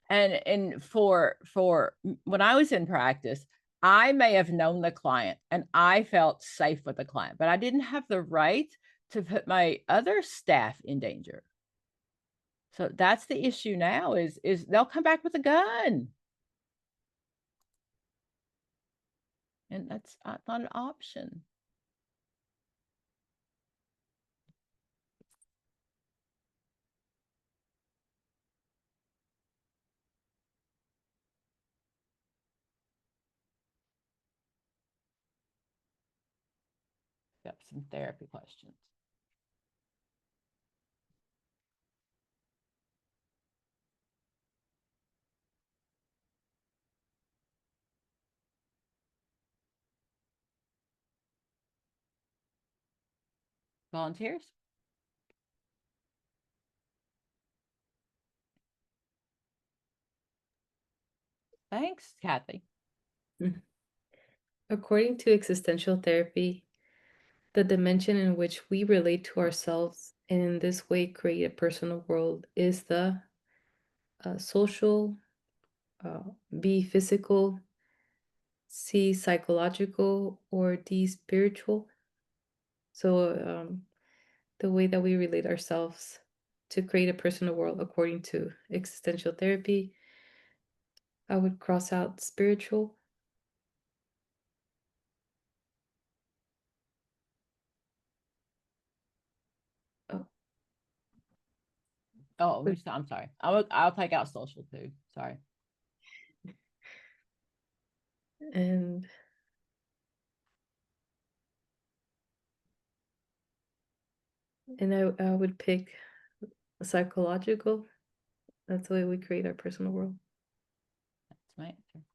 And for when I was in practice, I may have known the client and I felt safe with the client, but I didn't have the right to put my other staff in danger. So that's the issue now is they'll come back with a gun. And that's not an option. Got some therapy questions. Volunteers? Thanks, Kathy. According to existential therapy, the dimension in which we relate to ourselves and in this way create a personal world is the social, B, physical, C, psychological, or D, spiritual. So the way that we relate ourselves to create a personal world according to existential therapy, I would cross out spiritual. Oh, I'm sorry. I'll take out social too. Sorry. And I would pick psychological. That's the way we create our personal world. That's my answer.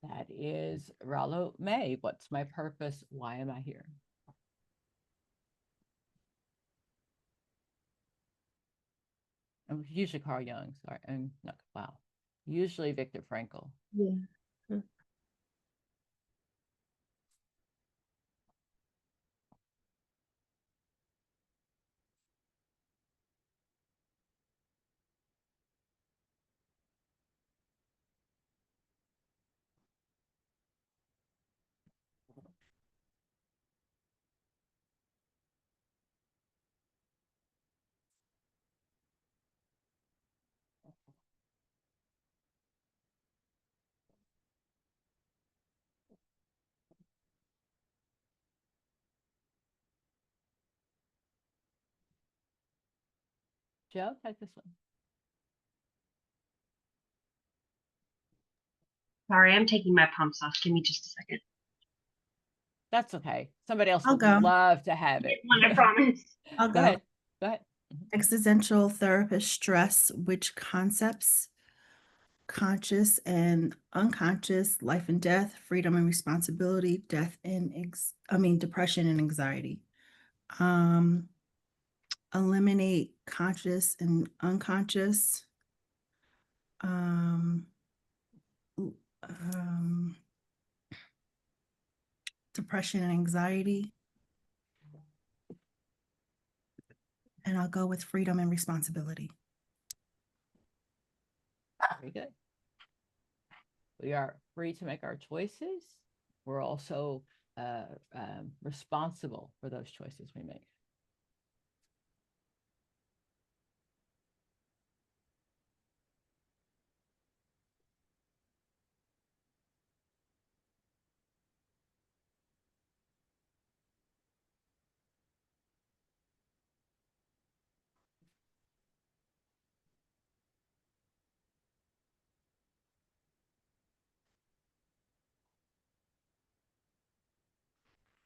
That is Rollo May. What's my purpose? Why am I here? Usually Carl Jung. Sorry. No, wow. Usually Viktor Frankl. Yeah. Joe, take this one. Sorry, I'm taking my pumps off. Give me just a second. That's okay. Somebody else I'll would go. love to have it. One, I promise. I'll Go go. ahead. Go ahead. Existential therapist stress, which concepts, conscious and unconscious, life and death, freedom and responsibility, death and depression and anxiety. Eliminate conscious and unconscious. Depression and anxiety. And I'll go with freedom and responsibility. Very good. We are free to make our choices. We're also responsible for those choices we make.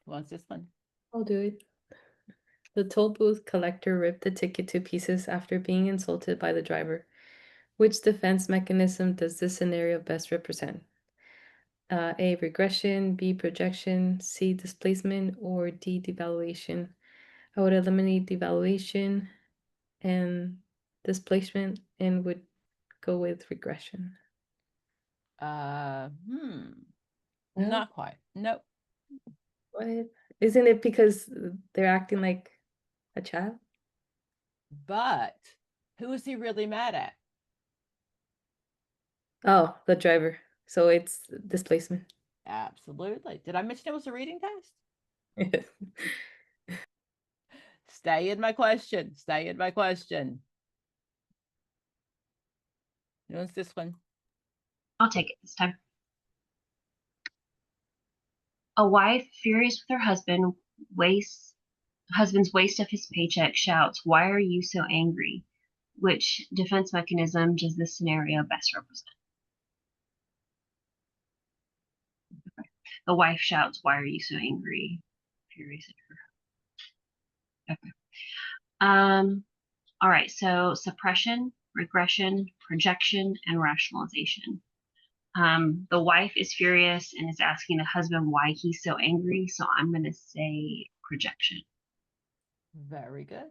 Who wants this one? I'll do it. The toll booth collector ripped the ticket to pieces after being insulted by the driver. Which defense mechanism does this scenario best represent? A, regression, B, projection, C, displacement, or D, devaluation. I would eliminate devaluation and displacement and would go with regression. Not quite. Nope. What? Isn't it because they're acting like a child? But who is he really mad at? Oh, the driver. So it's displacement. Absolutely. Did I mention it was a reading test? Yes. Stay in my question. Stay in my question. Who wants this one? I'll take it this time. A wife, furious with her husband's waste of his paycheck, shouts, "Why are you so angry?" Which defense mechanism does this scenario best represent? The wife shouts, "Why are you so angry?" Furious at her. Okay. All right. So suppression, regression, projection, and rationalization. The wife is furious and is asking the husband why he's so angry. So I'm going to say projection. Very good.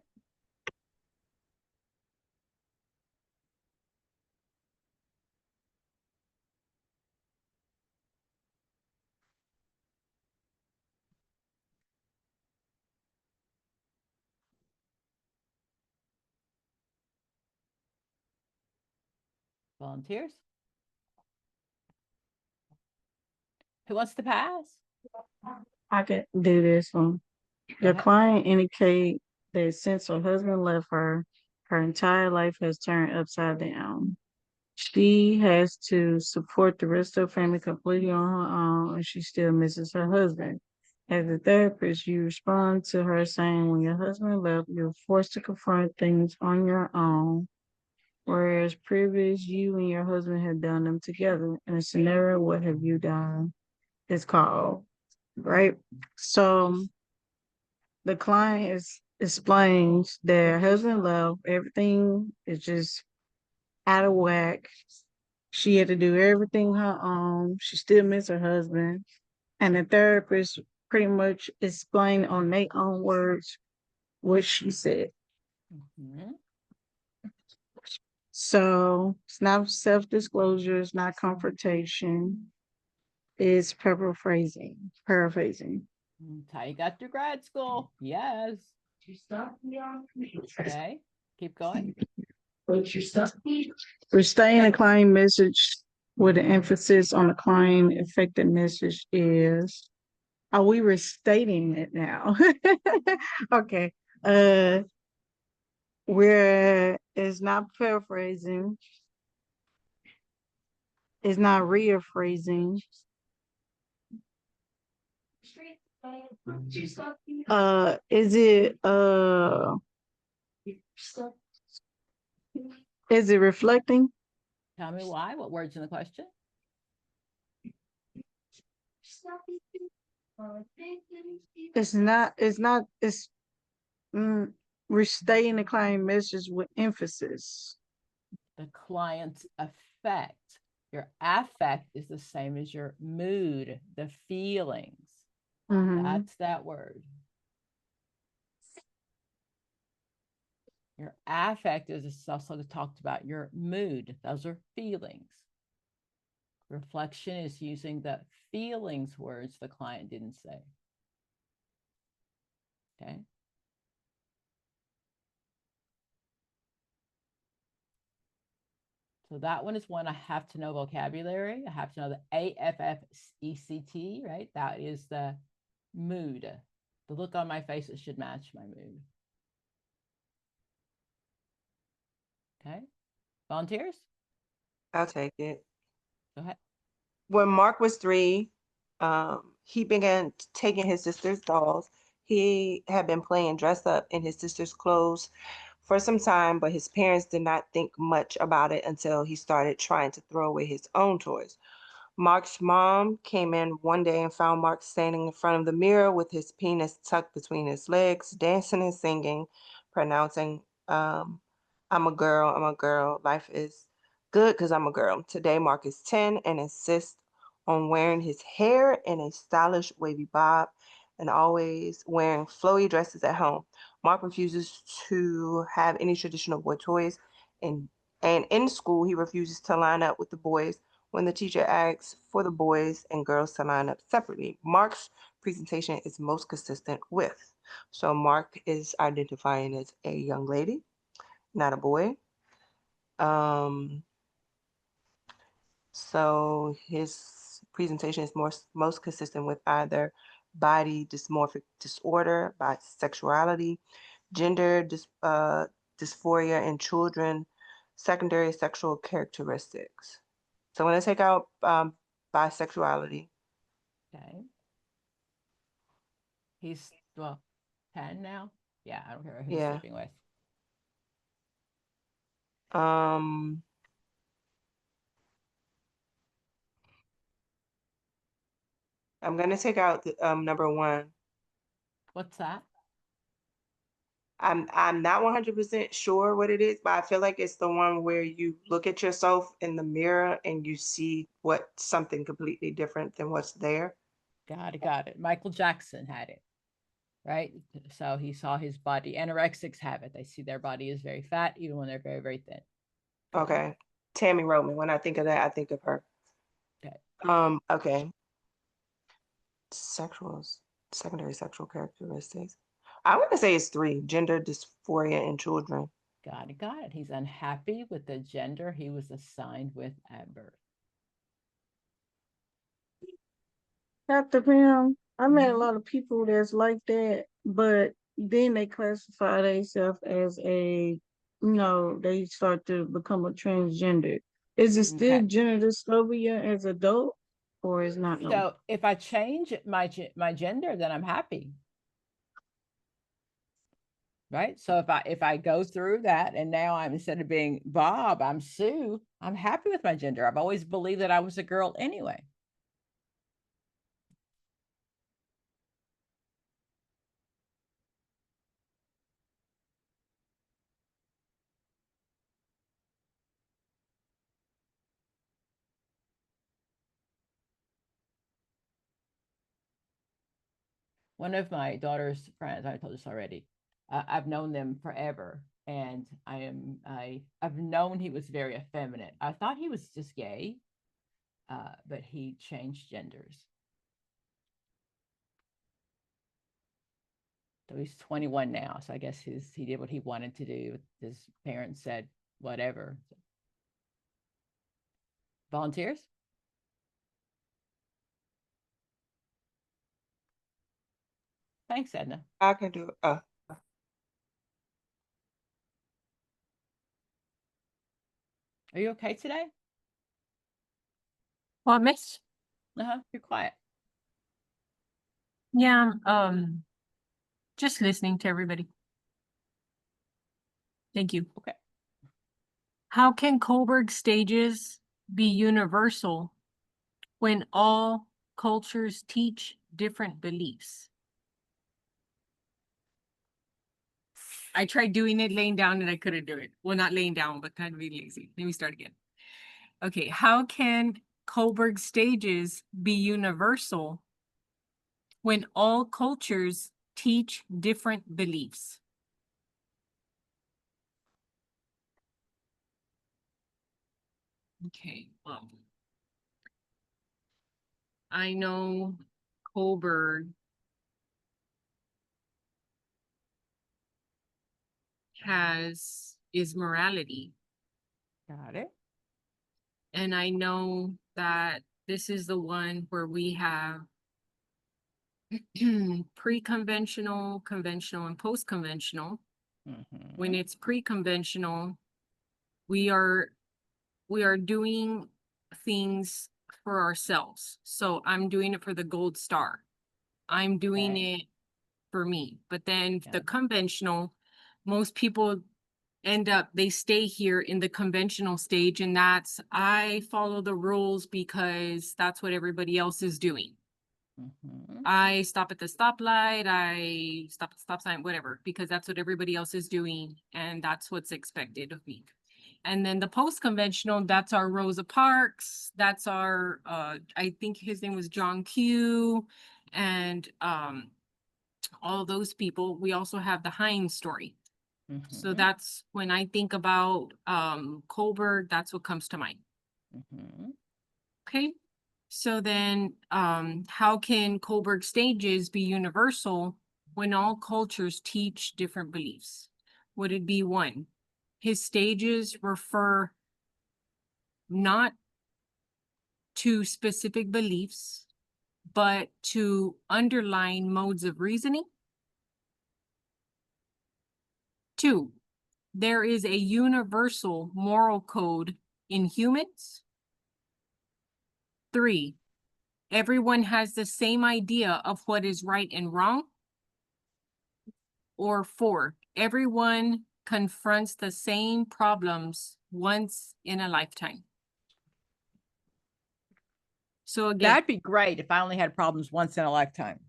Volunteers? Who wants to pass? I could do this one. Go Your ahead. client indicate that since her husband left her, her entire life has turned upside down. She has to support the rest of her family completely on her own, and she still misses her husband. As a therapist, you respond to her saying, when your husband left, you're forced to confront things on your own, whereas previous you and your husband had done them together. In a scenario, what have you done? It's called, right? So the client explains that her husband left, everything is just out of whack. She had to do everything her own. She still miss her husband. And the therapist pretty much explained on their own words what she said. Mm-hmm. So it's not self-disclosure, it's not confrontation. It's paraphrasing. That's how you got through grad school. Yes. Okay. Keep going. Restating the client message with an emphasis on the client effective message is, are we restating it now? Okay. Where it's not paraphrasing, it's not rephrasing. Is it Is it reflecting? Tell me why. What word's in the question? We're stating the client message with emphasis. The client's affect. Your affect is the same as your mood, the feelings. That's that word. Your affect is also talked about your mood. Those are feelings. Reflection is using the feelings words the client didn't say. Okay. So that one is one I have to know vocabulary. I have to know the AFFECT, right? That is the mood. The look on my face, it should match my mood. Okay. Volunteers? I'll take it. Go ahead. When Mark was 3, he began taking his sister's dolls. He had been playing dress up in his sister's clothes for some time, but his parents did not think much about it until he started trying to throw away his own toys. Mark's mom came in one day and found Mark standing in front of the mirror with his penis tucked between his legs, dancing and singing, pronouncing, I'm a girl, life is good because I'm a girl. Today, Mark is 10 and insists on wearing his hair in a stylish wavy bob and always wearing flowy dresses at home. Mark refuses to have any traditional boy toys, and in school, he refuses to line up with the boys when the teacher asks for the boys and girls to line up separately. Mark's presentation is most consistent with. So Mark is identifying as a young lady, not a boy. So his presentation is most consistent with either body dysmorphic disorder, bisexuality, gender dysphoria in children, secondary sexual characteristics. So I'm going to take out bisexuality. Okay. He's, well, 10 now? Yeah, I don't care who he's Yeah. sleeping with. I'm going to take out the, number 1. What's that? I'm not 100% sure what it is, but I feel like it's the one where you look at yourself in the mirror and you see something completely different than what's there. Got it. Michael Jackson had it, right? So he saw his body. Anorexics have it. They see their body is very fat, even when they're very, very thin. Okay. Tammy Roman. When I think of that, I think of her. Okay. Okay. Secondary sexual characteristics. I want to say it's 3, gender dysphoria in children. Got it. He's unhappy with the gender he was assigned with at birth. Dr. Pam, I met a lot of people that's like that, but then they classify themselves as they start to become a transgender. Is it still gender dysphoria as adult, or is not? So if I change my gender, then I'm happy. Right. So if I go through that and now I'm, instead of being Bob, I'm Sue, I'm happy with my gender. I've always believed that I was a girl anyway. One of my daughter's friends, I told this already, I've known them forever. And I've known he was very effeminate. I thought he was just gay, but he changed genders. So he's 21 now. So I guess he did what he wanted to do. His parents said, whatever. Volunteers? Thanks, Edna. I can do it. Are you okay today? What, miss? You're quiet. Yeah, just listening to everybody. Thank you. Okay. How can Kohlberg stages be universal when all cultures teach different beliefs? I tried doing it laying down and I couldn't do it. Well, not laying down, but kind of being lazy. Let me start again. Okay, how can Kohlberg stages be universal when all cultures teach different beliefs? Okay, I know Kohlberg is morality. Got it. And I know that this is the one where we have pre-conventional, conventional, and post-conventional. When it's pre-conventional, we are doing things for ourselves. So I'm doing it for the gold star. I'm doing it for me. But then the conventional, most people they stay here in the conventional stage, and that's I follow the rules because that's what everybody else is doing. I stop at the stoplight, I stop at the stop sign, whatever, because that's what everybody else is doing, and that's what's expected of me. And then the post-conventional, that's our Rosa Parks, that's our, I think his name was John Q, and all those people. We also have the Hines story. So that's when I think about Kohlberg, that's what comes to mind. Okay. So then how can Kohlberg stages be universal when all cultures teach different beliefs? Would it be one? His stages refer not to specific beliefs, but to underlying modes of reasoning. 2, there is a universal moral code in humans. 3, everyone has the same idea of what is right and wrong. Or 4, everyone confronts the same problems once in a lifetime. So again, That'd be great if I only had problems once in a lifetime.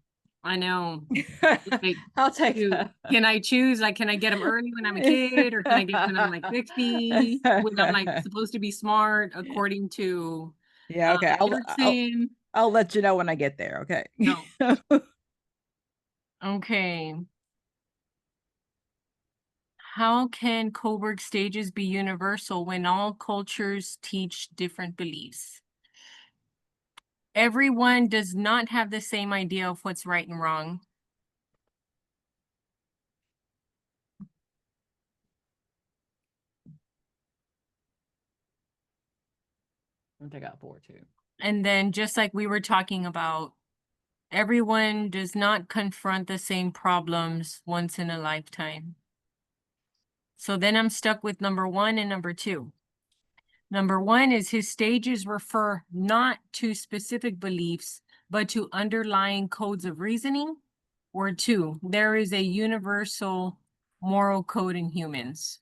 I know. Like, I'll take that. Can I choose? Like, can I get them early when I'm a kid, or can I get when I'm like 60? When I'm like supposed to be smart according to yeah, okay. I'll let you know when I get there. Okay. No. Okay. How can Kohlberg stages be universal when all cultures teach different beliefs? Everyone does not have the same idea of what's right and wrong. I think I got 4 too. And then just like we were talking about, everyone does not confront the same problems once in a lifetime. So then I'm stuck with number 1 and number 2. Number 1 is his stages refer not to specific beliefs, but to underlying codes of reasoning. Or 2, there is a universal moral code in humans.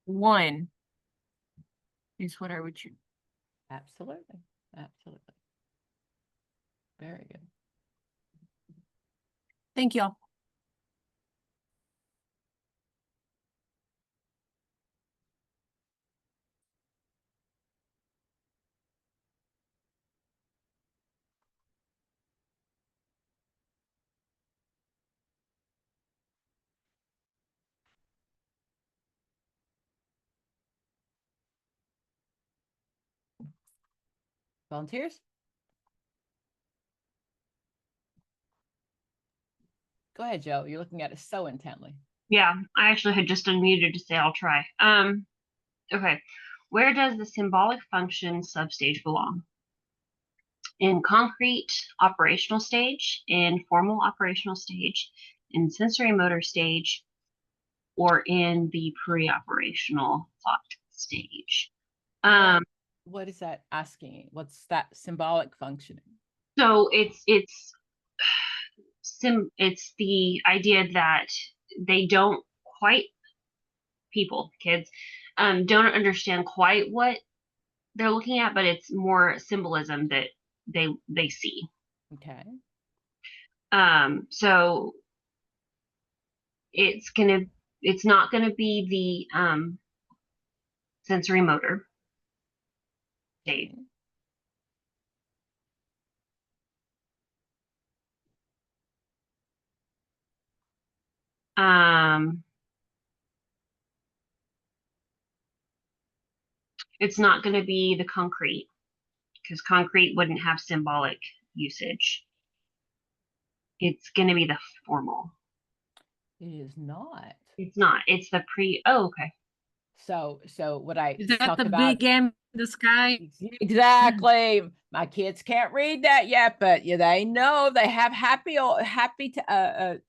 1 is what I would choose. Absolutely. Absolutely. Very good. Thank y'all. Volunteers? Go ahead, Joe. You're looking at it so intently. Yeah, I actually had just unmuted to say I'll try. Okay. Where does the symbolic function substage belong? In concrete operational stage, in formal operational stage, in sensory motor stage, or in the pre-operational thought stage? What is that asking? What's that symbolic functioning? So it's the idea that they don't quite kids don't understand quite what they're looking at, but it's more symbolism that they see. Okay. So it's not gonna be the sensory motor stage. It's not going to be the concrete, because concrete wouldn't have symbolic usage. It's going to be the formal. It is not. It's not. It's the oh, okay. So what I Is that talked the about, big M in the sky? exactly. My kids can't read that yet, but yeah, they know they have happy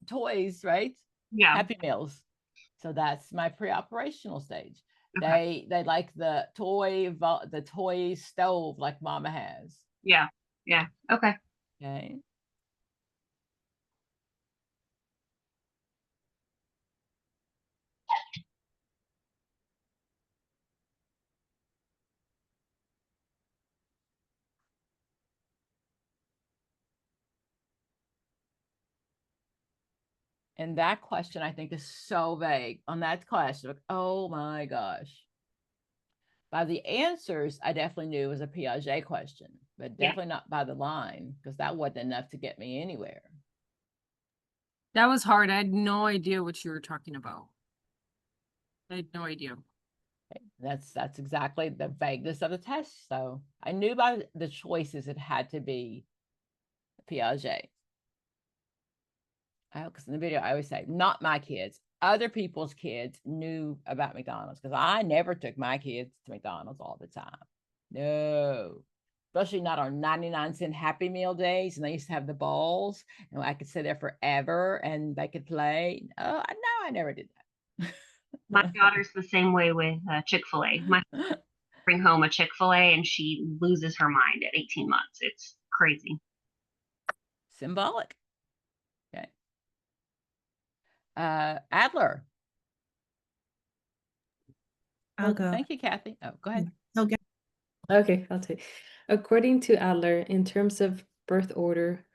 toys, right? Yeah. Happy Meals. So that's my pre-operational stage. Okay. They like the toy stove like mama has. Yeah. Yeah. Okay. Okay. And that question, I think, is so vague on that question. Oh my gosh. By the answers, I definitely knew it was a Piaget question, but definitely not by the line, because that wasn't enough to get me anywhere. That was hard. I had no idea what you were talking about. I had no idea. Okay. That's exactly the vagueness of the test. So I knew by the choices it had to be Piaget. Because in the video, I always say, not my kids, other people's kids knew about McDonald's, because I never took my kids to McDonald's all the time. No, especially not on 99-cent Happy Meal days. And they used to have the balls, and I could sit there forever and they could play. Oh, no, I never did that. My daughter's the same way with Chick-fil-A. My bring home a Chick-fil-A and she loses her mind at 18 months. It's crazy. Symbolic. Okay. Adler. I'll go. Thank you, Kathy. Oh, go ahead. Okay. Okay, I'll take. According to Adler, in terms of birth order,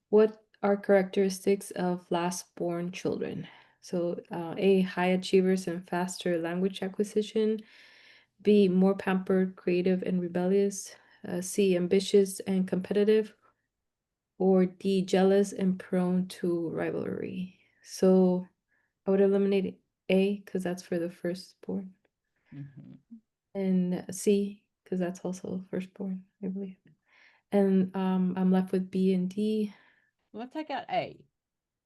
what are characteristics of last-born children? So, A, high achievers and faster language acquisition. B, more pampered, creative, and rebellious. C, ambitious and competitive. Or D, jealous and prone to rivalry. So I would eliminate A because that's for the firstborn, and C because that's also firstborn, I believe. And I'm left with B and D. Let's take out A.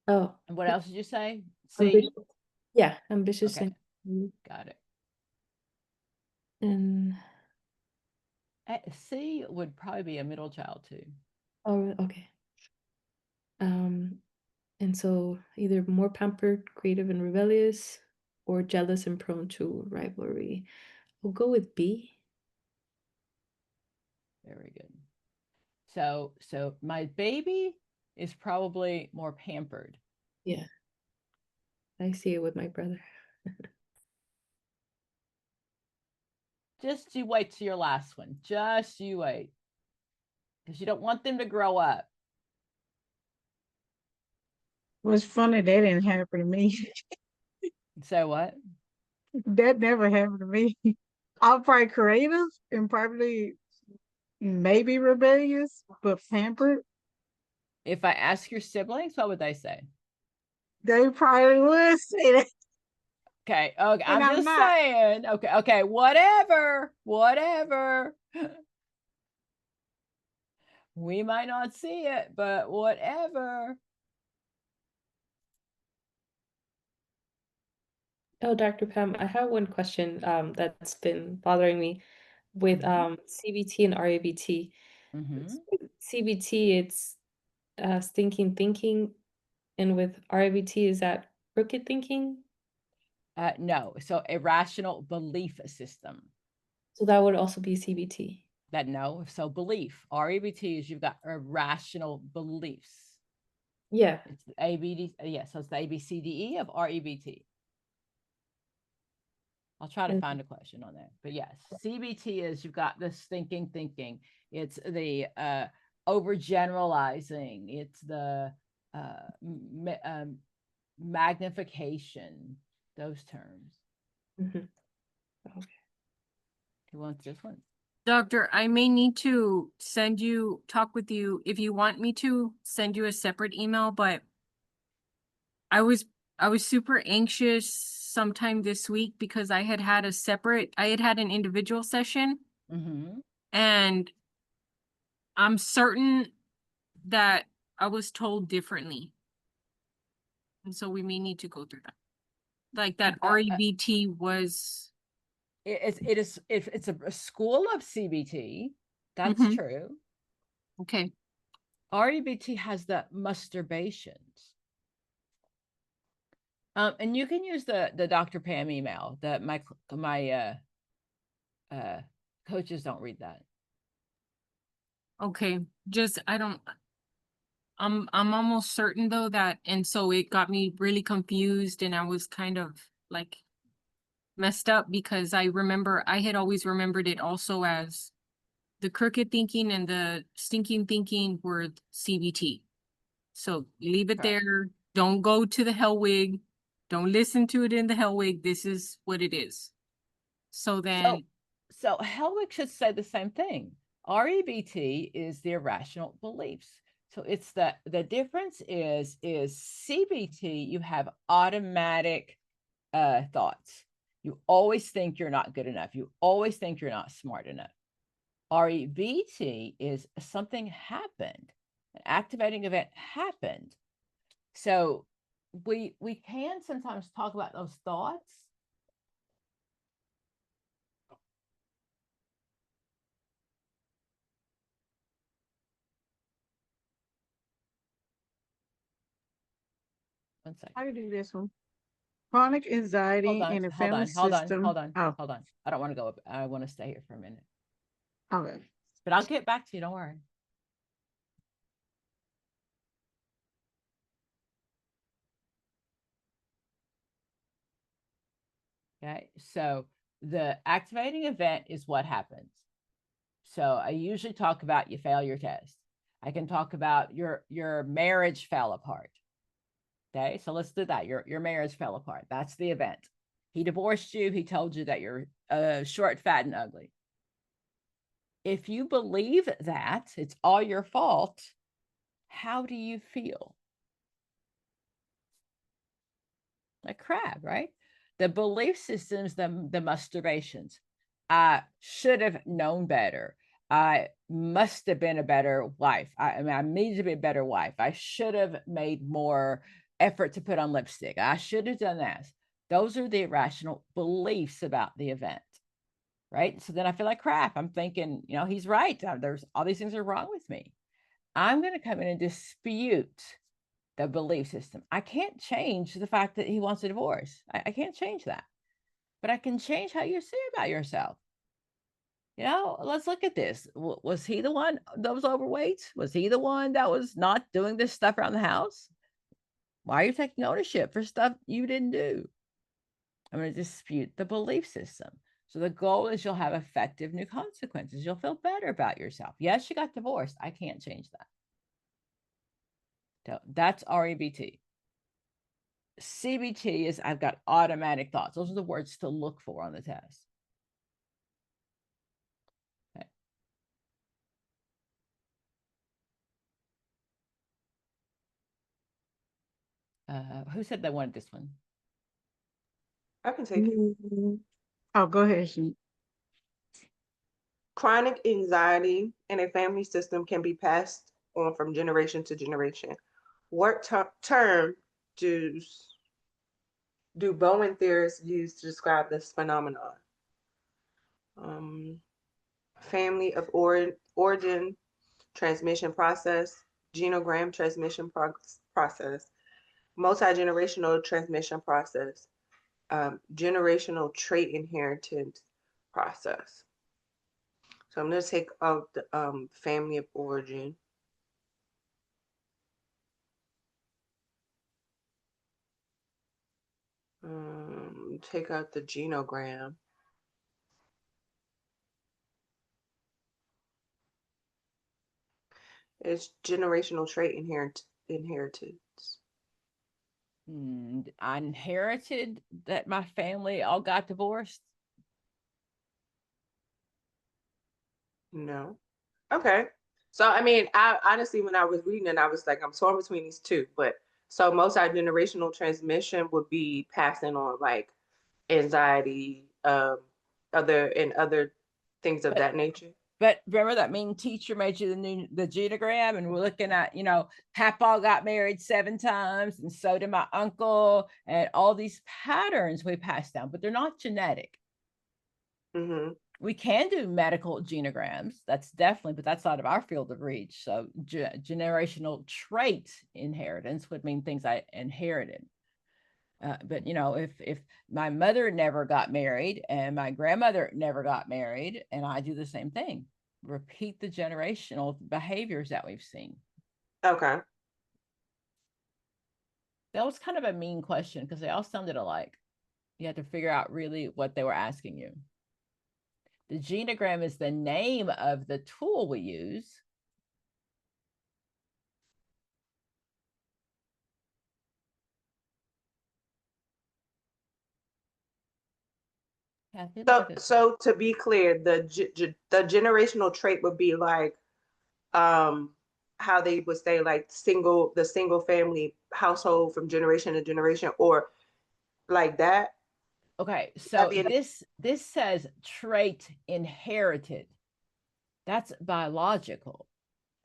Oh, And what else did you say? C? ambitious. Yeah, ambitious Okay. and Got it. and C would probably be a middle child too. oh, okay. And so either more pampered, creative, and rebellious, or jealous and prone to rivalry. We'll go with B. Very good. So my baby is probably more pampered. Yeah. I see it with my brother. Just you wait till your last one. Just you wait. Because you don't want them to grow up. What's funny, that didn't happen to me. So what? That never happened to me. I'm probably creative and probably maybe rebellious, but pampered. If I ask your siblings, what would they say? They probably would say that. Okay. And I'm just not. saying. Okay. Whatever. We might not see it, but whatever. Oh, Dr. Pam, I have one question that's been bothering me with CBT and RABT. CBT, it's stinking thinking, and with RABT, is that crooked thinking? No. So irrational belief system. So that would also be CBT. That no. So belief. RABT is you've got irrational beliefs. Yeah. It's ABD. Yeah. So it's the ABCDE of REBT. I'll try to Mhm. find a question on that. But yes, CBT is you've got this thinking. It's the overgeneralizing. It's the magnification. Those terms. Mhm. Who wants this one? Doctor, I may need to talk with you if you want me to send you a separate email, but I was super anxious sometime this week because I had had an individual session, Mm-hmm. and I'm certain that I was told differently. And so we may need to go through that. Like that REBT was. It's a school of CBT. That's Mhm. true. Okay. REBT has the masturbations. And you can use the Dr. Pam email that my coaches don't read that. Okay. I'm almost certain though that, and so it got me really confused and I was kind of like messed up because I had always remembered it also as the crooked thinking and the stinking thinking were CBT. So leave it Correct. there. Don't go to the Hellwig. Don't listen to it in the Hellwig. This is what it is. So then. So Hellwig should say the same thing. REBT is the irrational beliefs. So it's the difference is CBT, you have automatic thoughts. You always think you're not good enough. You always think you're not smart enough. REBT is something happened, an activating event happened. So we can sometimes talk about those thoughts. One second. I can do this one. Chronic anxiety in the family system. Hold on. I don't want to go up. I want to stay here for a minute. Okay. But I'll get back to you. Don't worry. Okay. So the activating event is what happens. So I usually talk about you fail your test. I can talk about your marriage fell apart. Okay. So let's do that. Your marriage fell apart. That's the event. He divorced you. He told you that you're short, fat, and ugly. If you believe that it's all your fault, how do you feel? Like crap, right? The belief systems, the masturbations. I should have known better. I must have been a better wife. I mean, I needed to be a better wife. I should have made more effort to put on lipstick. I should have done that. Those are the irrational beliefs about the event, right? So then I feel like crap. I'm thinking, he's right. There's all these things are wrong with me. I'm going to come in and dispute the belief system. I can't change the fact that he wants a divorce. I can't change that. But I can change how you see about yourself. Let's look at this. Was he the one that was overweight? Was he the one that was not doing this stuff around the house? Why are you taking ownership for stuff you didn't do? I'm going to dispute the belief system. So the goal is you'll have effective new consequences. You'll feel better about yourself. Yes, you got divorced. I can't change that. So that's REBT. CBT is I've got automatic thoughts. Those are the words to look for on the test. Okay. Who said they wanted this one? I can take it. Oh, go ahead, Sheep. Chronic anxiety in a family system can be passed on from generation to generation. What term do Bowen theorists use to describe this phenomenon? Family of origin transmission process, genogram transmission process, multi-generational transmission process, generational trait inheritance process. So I'm going to take out the family of origin. Take out the genogram. It's generational trait inheritance. I inherited that my family all got divorced. No. Okay. So I mean, I honestly, when I was reading it, I was like, I'm torn between these two. But so multi-generational transmission would be passing on like anxiety, other things of that nature. But remember that mean teacher made you the genogram, and we're looking at, Papa got married 7 times, and so did my uncle, and all these patterns we pass down, but they're not genetic. Mm-hmm. We can do medical genograms, that's definitely, but that's out of our field of reach. So generational trait inheritance would mean things I inherited. But if my mother never got married and my grandmother never got married, and I do the same thing, repeat the generational behaviors that we've seen. Okay. That was kind of a mean question because they all sounded alike. You had to figure out really what they were asking you. The genogram is the name of the tool we use. So to be clear, the generational trait would be like how they would say like the single family household from generation to generation, or like that. Okay, so this says trait inherited. That's biological.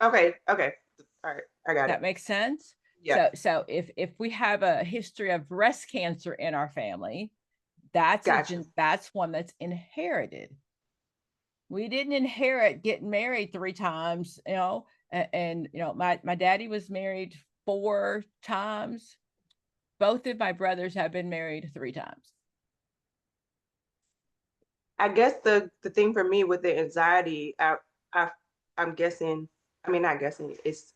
Okay. All right, I got it. That makes sense. Yeah. So if we have a history of breast cancer in our family, that's one that's inherited. We didn't inherit getting married 3 times, and my daddy was married 4 times. Both of my brothers have been married 3 times. I guess the thing for me with the anxiety, I'm guessing, I mean, not guessing, it's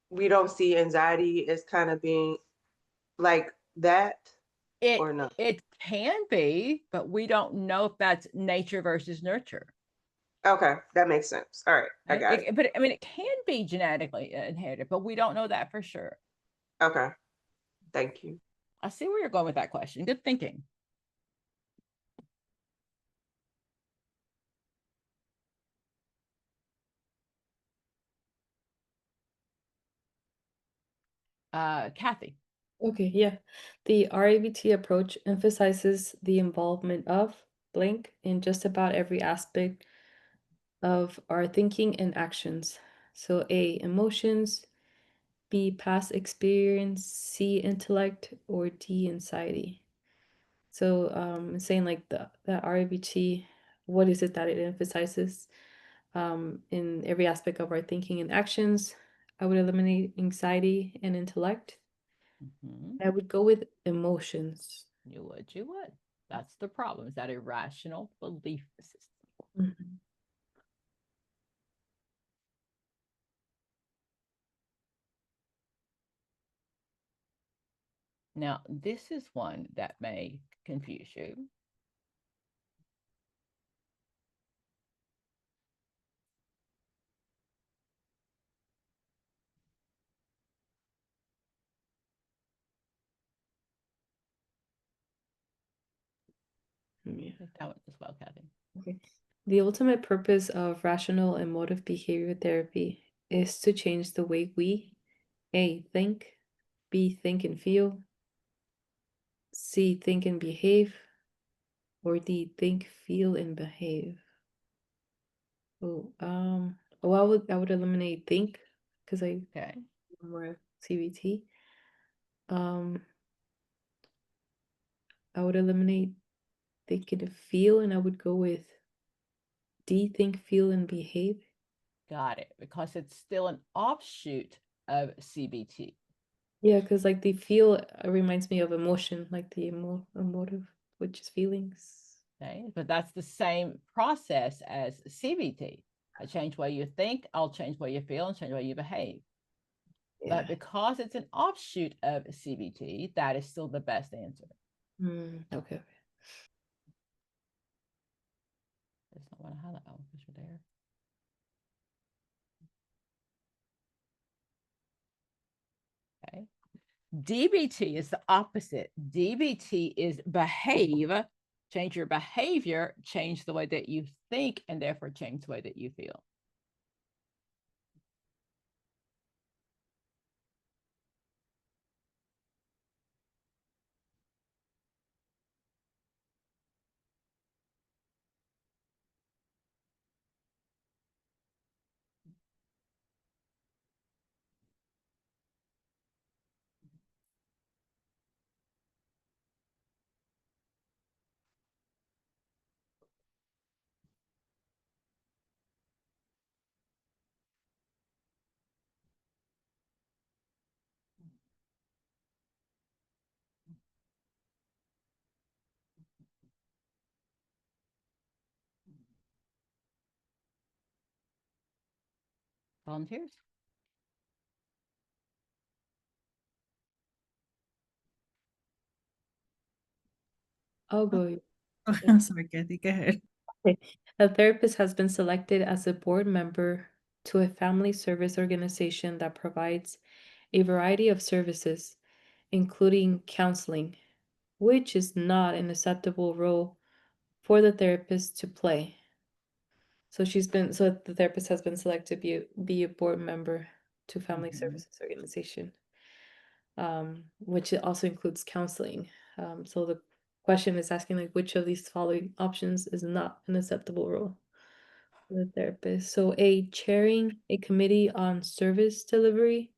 we don't see anxiety as kind of being like that, or no? It can be, but we don't know if that's nature versus nurture. Okay, that makes sense. All right, I got it. But I mean, it can be genetically inherited, but we don't know that for sure. Okay, thank you. I see where you're going with that question. Good thinking. Kathy. Okay, yeah. The RABT approach emphasizes the involvement of blank in just about every aspect of our thinking and actions. So A, emotions, B, past experience, C, intellect, or D, anxiety. So saying like that RABT, what is it that it emphasizes in every aspect of our thinking and actions? I would eliminate anxiety and intellect. I would go with emotions. You would. That's the problem. Is that irrational belief system? Mm-hmm. Now, this is one that may confuse you. Yeah. That one as well, Kathy. Okay. The ultimate purpose of rational emotive behavior therapy is to change the way we A, think, B, think and feel, C, think and behave, or D, think, feel, and behave. I would eliminate think because I more CBT. I would eliminate think and feel, and I would go with D, think, feel, and behave. Got it, because it's still an offshoot of CBT. Yeah, because like the feel reminds me of emotion, like the emotive, which is feelings. Okay, but that's the same process as CBT. I change the way you think, I'll change the way you feel, and change the way you behave. But because it's an offshoot of CBT, that is still the best answer. Okay. That's not what I highlight. Oh, because you're there. Okay. DBT is the opposite. DBT is behave, change your behavior, change the way that you think, and therefore change the way that you feel. Volunteers? I'll go. Sorry, Kathy, go ahead. A therapist has been selected as a board member to a family service organization that provides a variety of services, including counseling, which is not an acceptable role for the therapist to play. So the therapist has been selected to be a board member to family services organization, which also includes counseling. So the question is asking like which of these following options is not an acceptable role for the therapist. So A, chairing a committee on service delivery.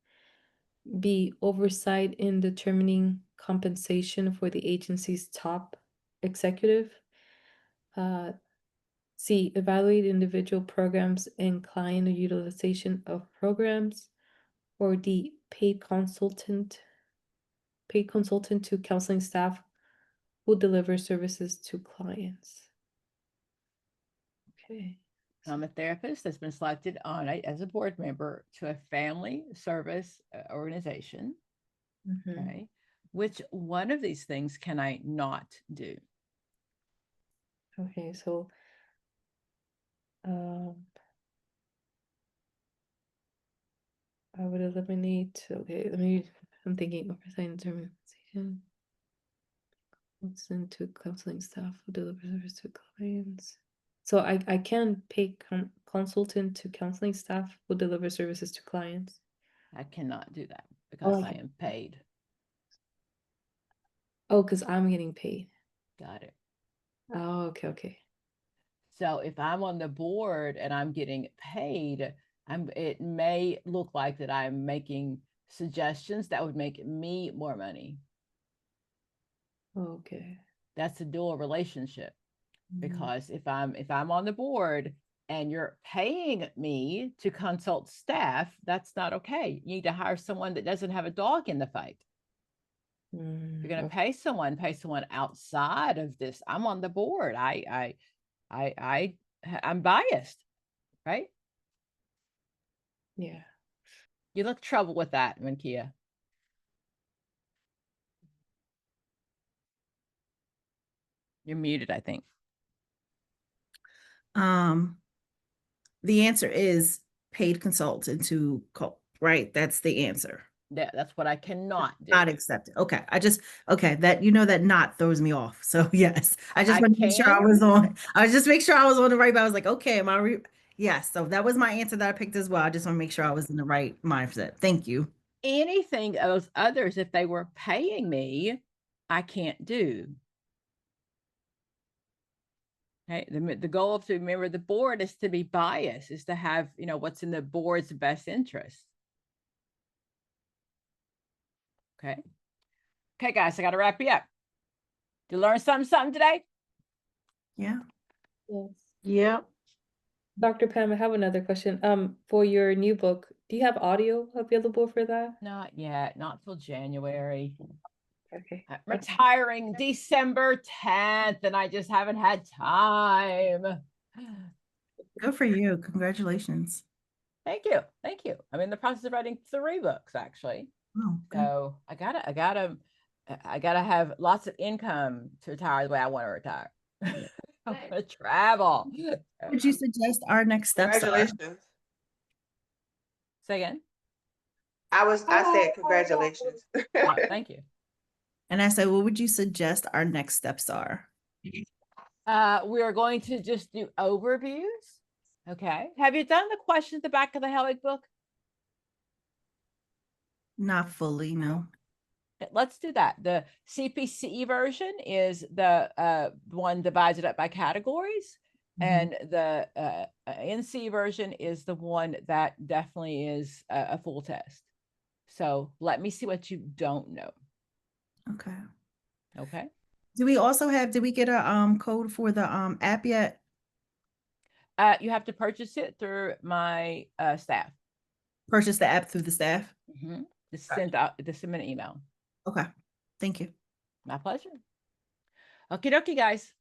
B, oversight in determining compensation for the agency's top executive. C, evaluate individual programs and client utilization of programs. Or D, paid consultant to counseling staff who deliver services to clients. Okay. I'm a therapist that's been selected as a board member to a family service organization. Okay. Which one of these things can I not do? Okay, so I would eliminate, I'm thinking oversight and determination. Listen to counseling staff who deliver service to clients. So I can pay consultant to counseling staff who deliver services to clients. I cannot do that because Oh, I am paid. Oh, because I'm getting paid. Got it. Oh, okay. So if I'm on the board and I'm getting paid, it may look like that I'm making suggestions that would make me more money. Okay. That's a dual relationship. Because if I'm on the board and you're paying me to consult staff, that's not okay. You need to hire someone that doesn't have a dog in the fight. You're going to pay someone outside of this. I'm on the board. I'm biased, right? Yeah. You look trouble with that, Mankia. You're muted, I think. The answer is paid consultant to right? That's the answer. Yeah, that's what I cannot do. Not accepted. Okay. That not throws me off. So yes, I just want to make sure I was on. I was just make sure I was on the right. But I was like, okay, am I? Yes. So that was my answer that I picked as well. I just want to make sure I was in the right mindset. Thank you. Anything of others, if they were paying me, I can't do. Okay. The goal of to remember the board is to be biased, is to have, what's in the board's best interest. Okay. Okay, guys, I got to wrap you up. Did you learn something today? Yeah. Yes. Yep. Dr. Pam, I have another question. For your new book, do you have audio available for that? Not yet, not till January. Okay. I'm retiring December 10th, and I just haven't had time. Good for you. Congratulations. Thank you. Thank you. I'm in the process of writing 3 books actually. Oh, good. So I gotta have lots of income to retire the way I want to retire. I'm gonna travel. What would you suggest our next steps are? Congratulations. Say again. I said congratulations. Oh, thank you. And I said, what would you suggest our next steps are? We are going to just do overviews. Okay. Have you done the questions at the back of the Helig book? Not fully, no. Let's do that. The CPCE version is the one divided up by categories. And the NCE version is the one that definitely is a full test. So let me see what you don't know. Okay. Okay. Do we also have, did we get a code for the app yet? You have to purchase it through my staff. Purchase the app through the staff? Just send out, just send me an email. Okay. Thank you. My pleasure. Okie dokie, guys.